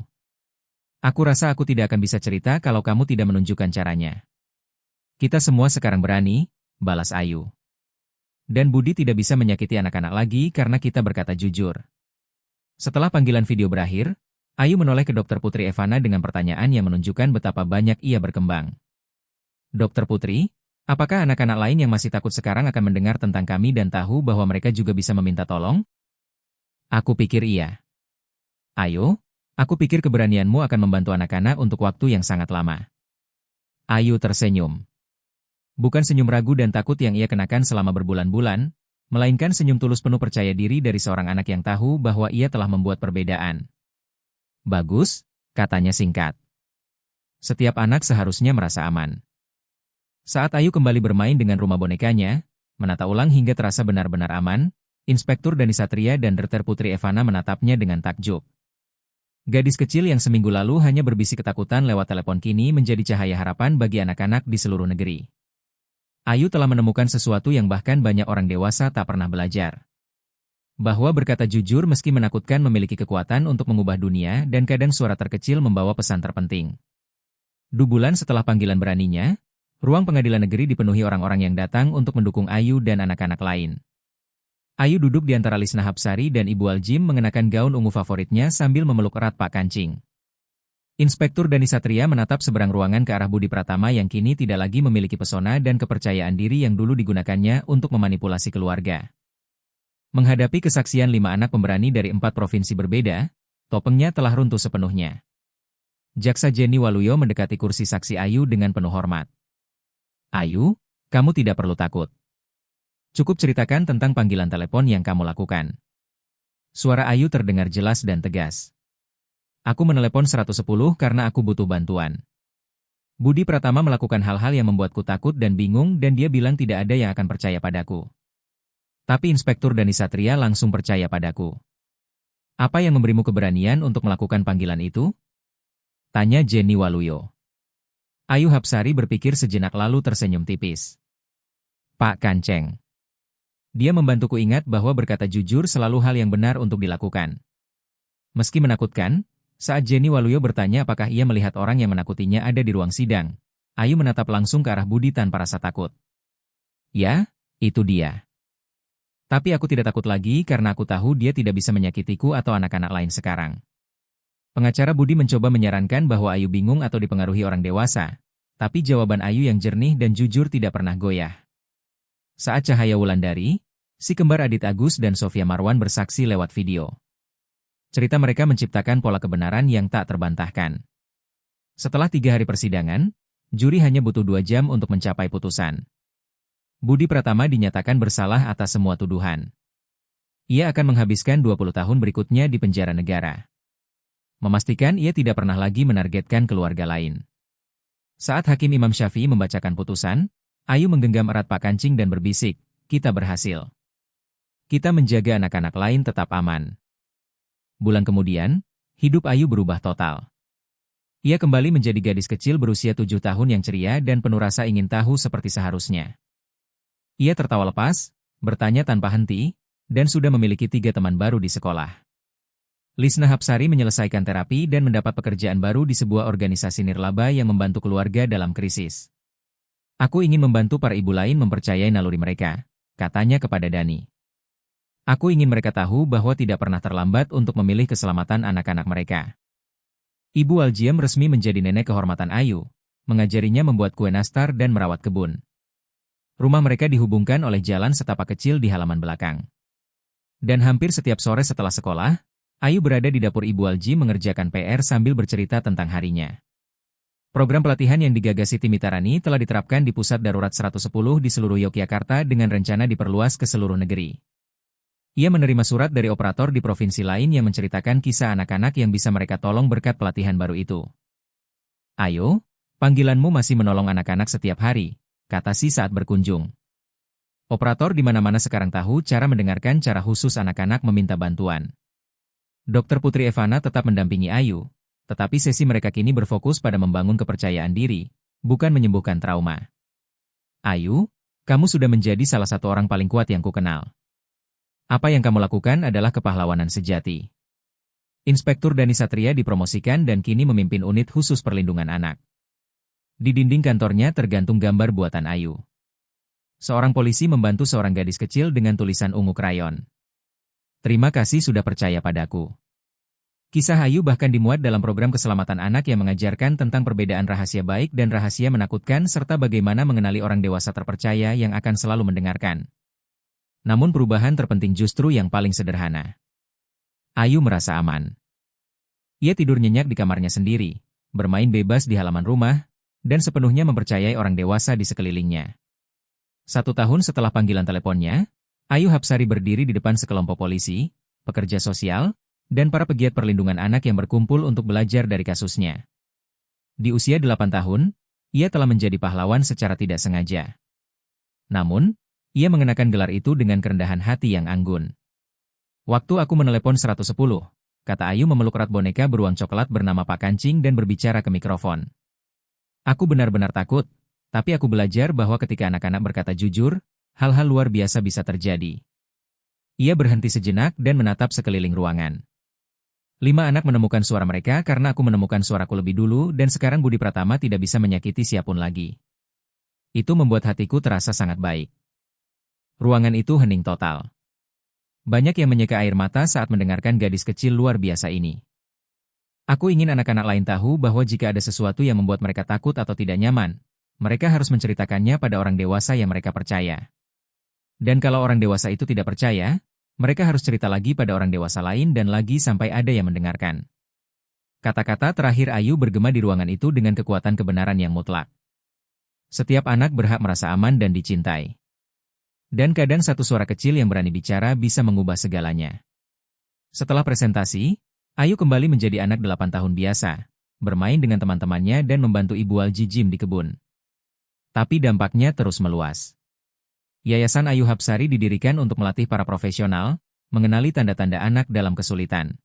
Aku rasa aku tidak akan bisa cerita kalau kamu tidak menunjukkan caranya." "Kita semua sekarang berani," balas Ayu. "Dan Budi tidak bisa menyakiti anak-anak lagi karena kita berkata jujur." Setelah panggilan video berakhir, Ayu menoleh ke Dokter Putri Evana dengan pertanyaan yang menunjukkan betapa banyak ia berkembang. "Dokter Putri, apakah anak-anak lain yang masih takut sekarang akan mendengar tentang kami dan tahu bahwa mereka juga bisa meminta tolong?" "Aku pikir iya. Ayo, aku pikir keberanianmu akan membantu anak-anak untuk waktu yang sangat lama." Ayu tersenyum. Bukan senyum ragu dan takut yang ia kenakan selama berbulan-bulan, melainkan senyum tulus penuh percaya diri dari seorang anak yang tahu bahwa ia telah membuat perbedaan. "Bagus," katanya singkat. "Setiap anak seharusnya merasa aman." Saat Ayu kembali bermain dengan rumah bonekanya, menata ulang hingga terasa benar-benar aman, Inspektur Dani Satria dan Dokter Putri Evana menatapnya dengan takjub. Gadis kecil yang seminggu lalu hanya berbisik ketakutan lewat telepon kini menjadi cahaya harapan bagi anak-anak di seluruh negeri. Ayu telah menemukan sesuatu yang bahkan banyak orang dewasa tak pernah belajar. Bahwa berkata jujur meski menakutkan memiliki kekuatan untuk mengubah dunia dan kadang suara terkecil membawa pesan terpenting. 2 bulan setelah panggilan beraninya, ruang pengadilan negeri dipenuhi orang-orang yang datang untuk mendukung Ayu dan anak-anak lain. Ayu duduk di antara Lisna Hapsari dan Ibu Aljim mengenakan gaun ungu favoritnya sambil memeluk erat Pak Kancing. Inspektur Dani Satria menatap seberang ruangan ke arah Budi Pratama yang kini tidak lagi memiliki pesona dan kepercayaan diri yang dulu digunakannya untuk memanipulasi keluarga. Menghadapi kesaksian 5 anak pemberani dari 4 provinsi berbeda, topengnya telah runtuh sepenuhnya. Jaksa Jenny Waluyo mendekati kursi saksi Ayu dengan penuh hormat. "Ayu, kamu tidak perlu takut. Cukup ceritakan tentang panggilan telepon yang kamu lakukan." Suara Ayu terdengar jelas dan tegas. "Aku menelepon 110 karena aku butuh bantuan. Budi Pratama melakukan hal-hal yang membuatku takut dan bingung dan dia bilang tidak ada yang akan percaya padaku. Tapi Inspektur Dani Satria langsung percaya padaku." "Apa yang memberimu keberanian untuk melakukan panggilan itu?" tanya Jenny Waluyo. Ayu Hapsari berpikir sejenak lalu tersenyum tipis. "Pak Kanceng. Dia membantuku ingat bahwa berkata jujur selalu hal yang benar untuk dilakukan." Meski menakutkan, saat Jenny Waluyo bertanya apakah ia melihat orang yang menakutinya ada di ruang sidang, Ayu menatap langsung ke arah Budi tanpa rasa takut. "Ya, itu dia. Tapi aku tidak takut lagi karena aku tahu dia tidak bisa menyakitiku atau anak-anak lain sekarang." Pengacara Budi mencoba menyarankan bahwa Ayu bingung atau dipengaruhi orang dewasa, tapi jawaban Ayu yang jernih dan jujur tidak pernah goyah. Saat cahaya Wulandari, si kembar Adit Agus dan Sofia Marwan bersaksi lewat video. Cerita mereka menciptakan pola kebenaran yang tak terbantahkan. Setelah 3 hari persidangan, juri hanya butuh 2 jam untuk mencapai putusan. Budi Pratama dinyatakan bersalah atas semua tuduhan. Ia akan menghabiskan 20 tahun berikutnya di penjara negara. Memastikan ia tidak pernah lagi menargetkan keluarga lain. Saat Hakim Imam Syafi'i membacakan putusan, Ayu menggenggam erat Pak Kancing dan berbisik, "Kita berhasil. Kita menjaga anak-anak lain tetap aman." Bulan kemudian, hidup Ayu berubah total. Ia kembali menjadi gadis kecil berusia 7 tahun yang ceria dan penuh rasa ingin tahu seperti seharusnya. Ia tertawa lepas, bertanya tanpa henti, dan sudah memiliki 3 teman baru di sekolah. Lisna Hapsari menyelesaikan terapi dan mendapat pekerjaan baru di sebuah organisasi nirlaba yang membantu keluarga dalam krisis. "Aku ingin membantu para ibu lain mempercayai naluri mereka," katanya kepada Dani. "Aku ingin mereka tahu bahwa tidak pernah terlambat untuk memilih keselamatan anak-anak mereka." Ibu Aljiem resmi menjadi nenek kehormatan Ayu, mengajarinya membuat kue nastar dan merawat kebun. Rumah mereka dihubungkan oleh jalan setapak kecil di halaman belakang. Dan hampir setiap sore setelah sekolah, Ayu berada di dapur Ibu Alji mengerjakan PR sambil bercerita tentang harinya. Program pelatihan yang digagas Siti Mitarani telah diterapkan di Pusat Darurat 110 di seluruh Yogyakarta dengan rencana diperluas ke seluruh negeri. Ia menerima surat dari operator di provinsi lain yang menceritakan kisah anak-anak yang bisa mereka tolong berkat pelatihan baru itu. "Ayo, panggilanmu masih menolong anak-anak setiap hari," kata Si saat berkunjung. Operator di mana-mana sekarang tahu cara mendengarkan cara khusus anak-anak meminta bantuan. Dokter Putri Evana tetap mendampingi Ayu, tetapi sesi mereka kini berfokus pada membangun kepercayaan diri, bukan menyembuhkan trauma. "Ayu, kamu sudah menjadi salah satu orang paling kuat yang kukenal. Apa yang kamu lakukan adalah kepahlawanan sejati." Inspektur Dani Satria dipromosikan dan kini memimpin unit khusus perlindungan anak. Di dinding kantornya tergantung gambar buatan Ayu. Seorang polisi membantu seorang gadis kecil dengan tulisan ungu krayon. "Terima kasih sudah percaya padaku." Kisah Ayu bahkan dimuat dalam program keselamatan anak yang mengajarkan tentang perbedaan rahasia baik dan rahasia menakutkan serta bagaimana mengenali orang dewasa terpercaya yang akan selalu mendengarkan. Namun perubahan terpenting justru yang paling sederhana. Ayu merasa aman. Ia tidur nyenyak di kamarnya sendiri, bermain bebas di halaman rumah, dan sepenuhnya mempercayai orang dewasa di sekelilingnya. 1 tahun setelah panggilan teleponnya, Ayu Hapsari berdiri di depan sekelompok polisi, pekerja sosial, dan para pegiat perlindungan anak yang berkumpul untuk belajar dari kasusnya. Di usia 8 tahun, ia telah menjadi pahlawan secara tidak sengaja. Namun, ia mengenakan gelar itu dengan kerendahan hati yang anggun. "Waktu aku menelepon 110, kata Ayu memeluk erat boneka beruang coklat bernama Pak Kancing dan berbicara ke mikrofon. "Aku benar-benar takut. Tapi aku belajar bahwa ketika anak-anak berkata jujur, hal-hal luar biasa bisa terjadi." Ia berhenti sejenak dan menatap sekeliling ruangan. 5 anak menemukan suara mereka karena aku menemukan suaraku lebih dulu dan sekarang Budi Pratama tidak bisa menyakiti siapapun lagi. Itu membuat hatiku terasa sangat baik. Ruangan itu hening total. Banyak yang menyeka air mata saat mendengarkan gadis kecil luar biasa ini. Aku ingin anak-anak lain tahu bahwa jika ada sesuatu yang membuat mereka takut atau tidak nyaman, mereka harus menceritakannya pada orang dewasa yang mereka percaya. Dan kalau orang dewasa itu tidak percaya, mereka harus cerita lagi pada orang dewasa lain dan lagi sampai ada yang mendengarkan. Kata-kata terakhir Ayu bergema di ruangan itu dengan kekuatan kebenaran yang mutlak. Setiap anak berhak merasa aman dan dicintai. Dan kadang satu suara kecil yang berani bicara bisa mengubah segalanya. Setelah presentasi, Ayu kembali menjadi anak 8 tahun biasa, bermain dengan teman-temannya dan membantu Ibu Alji Gym di kebun. Tapi dampaknya terus meluas. Yayasan Ayu Hapsari didirikan untuk melatih para profesional, mengenali tanda-tanda anak dalam kesulitan.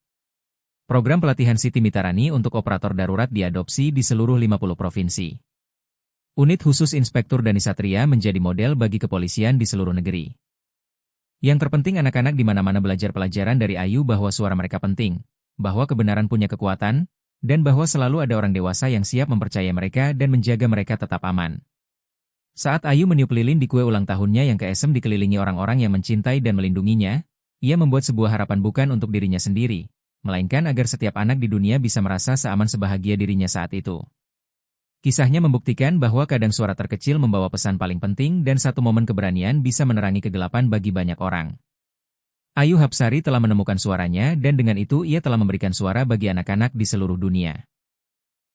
Program pelatihan Siti Mitarani untuk operator darurat diadopsi di seluruh 50 provinsi. Unit khusus Inspektur Dani Satria menjadi model bagi kepolisian di seluruh negeri. Yang terpenting anak-anak di mana-mana belajar pelajaran dari Ayu bahwa suara mereka penting, bahwa kebenaran punya kekuatan, dan bahwa selalu ada orang dewasa yang siap mempercayai mereka dan menjaga mereka tetap aman. Saat Ayu meniup lilin di kue ulang tahunnya yang keesem dikelilingi orang-orang yang mencintai dan melindunginya, ia membuat sebuah harapan bukan untuk dirinya sendiri, melainkan agar setiap anak di dunia bisa merasa seaman sebahagia dirinya saat itu. Kisahnya membuktikan bahwa kadang suara terkecil membawa pesan paling penting dan satu momen keberanian bisa menerangi kegelapan bagi banyak orang. Ayu Hapsari telah menemukan suaranya dan dengan itu ia telah memberikan suara bagi anak-anak di seluruh dunia.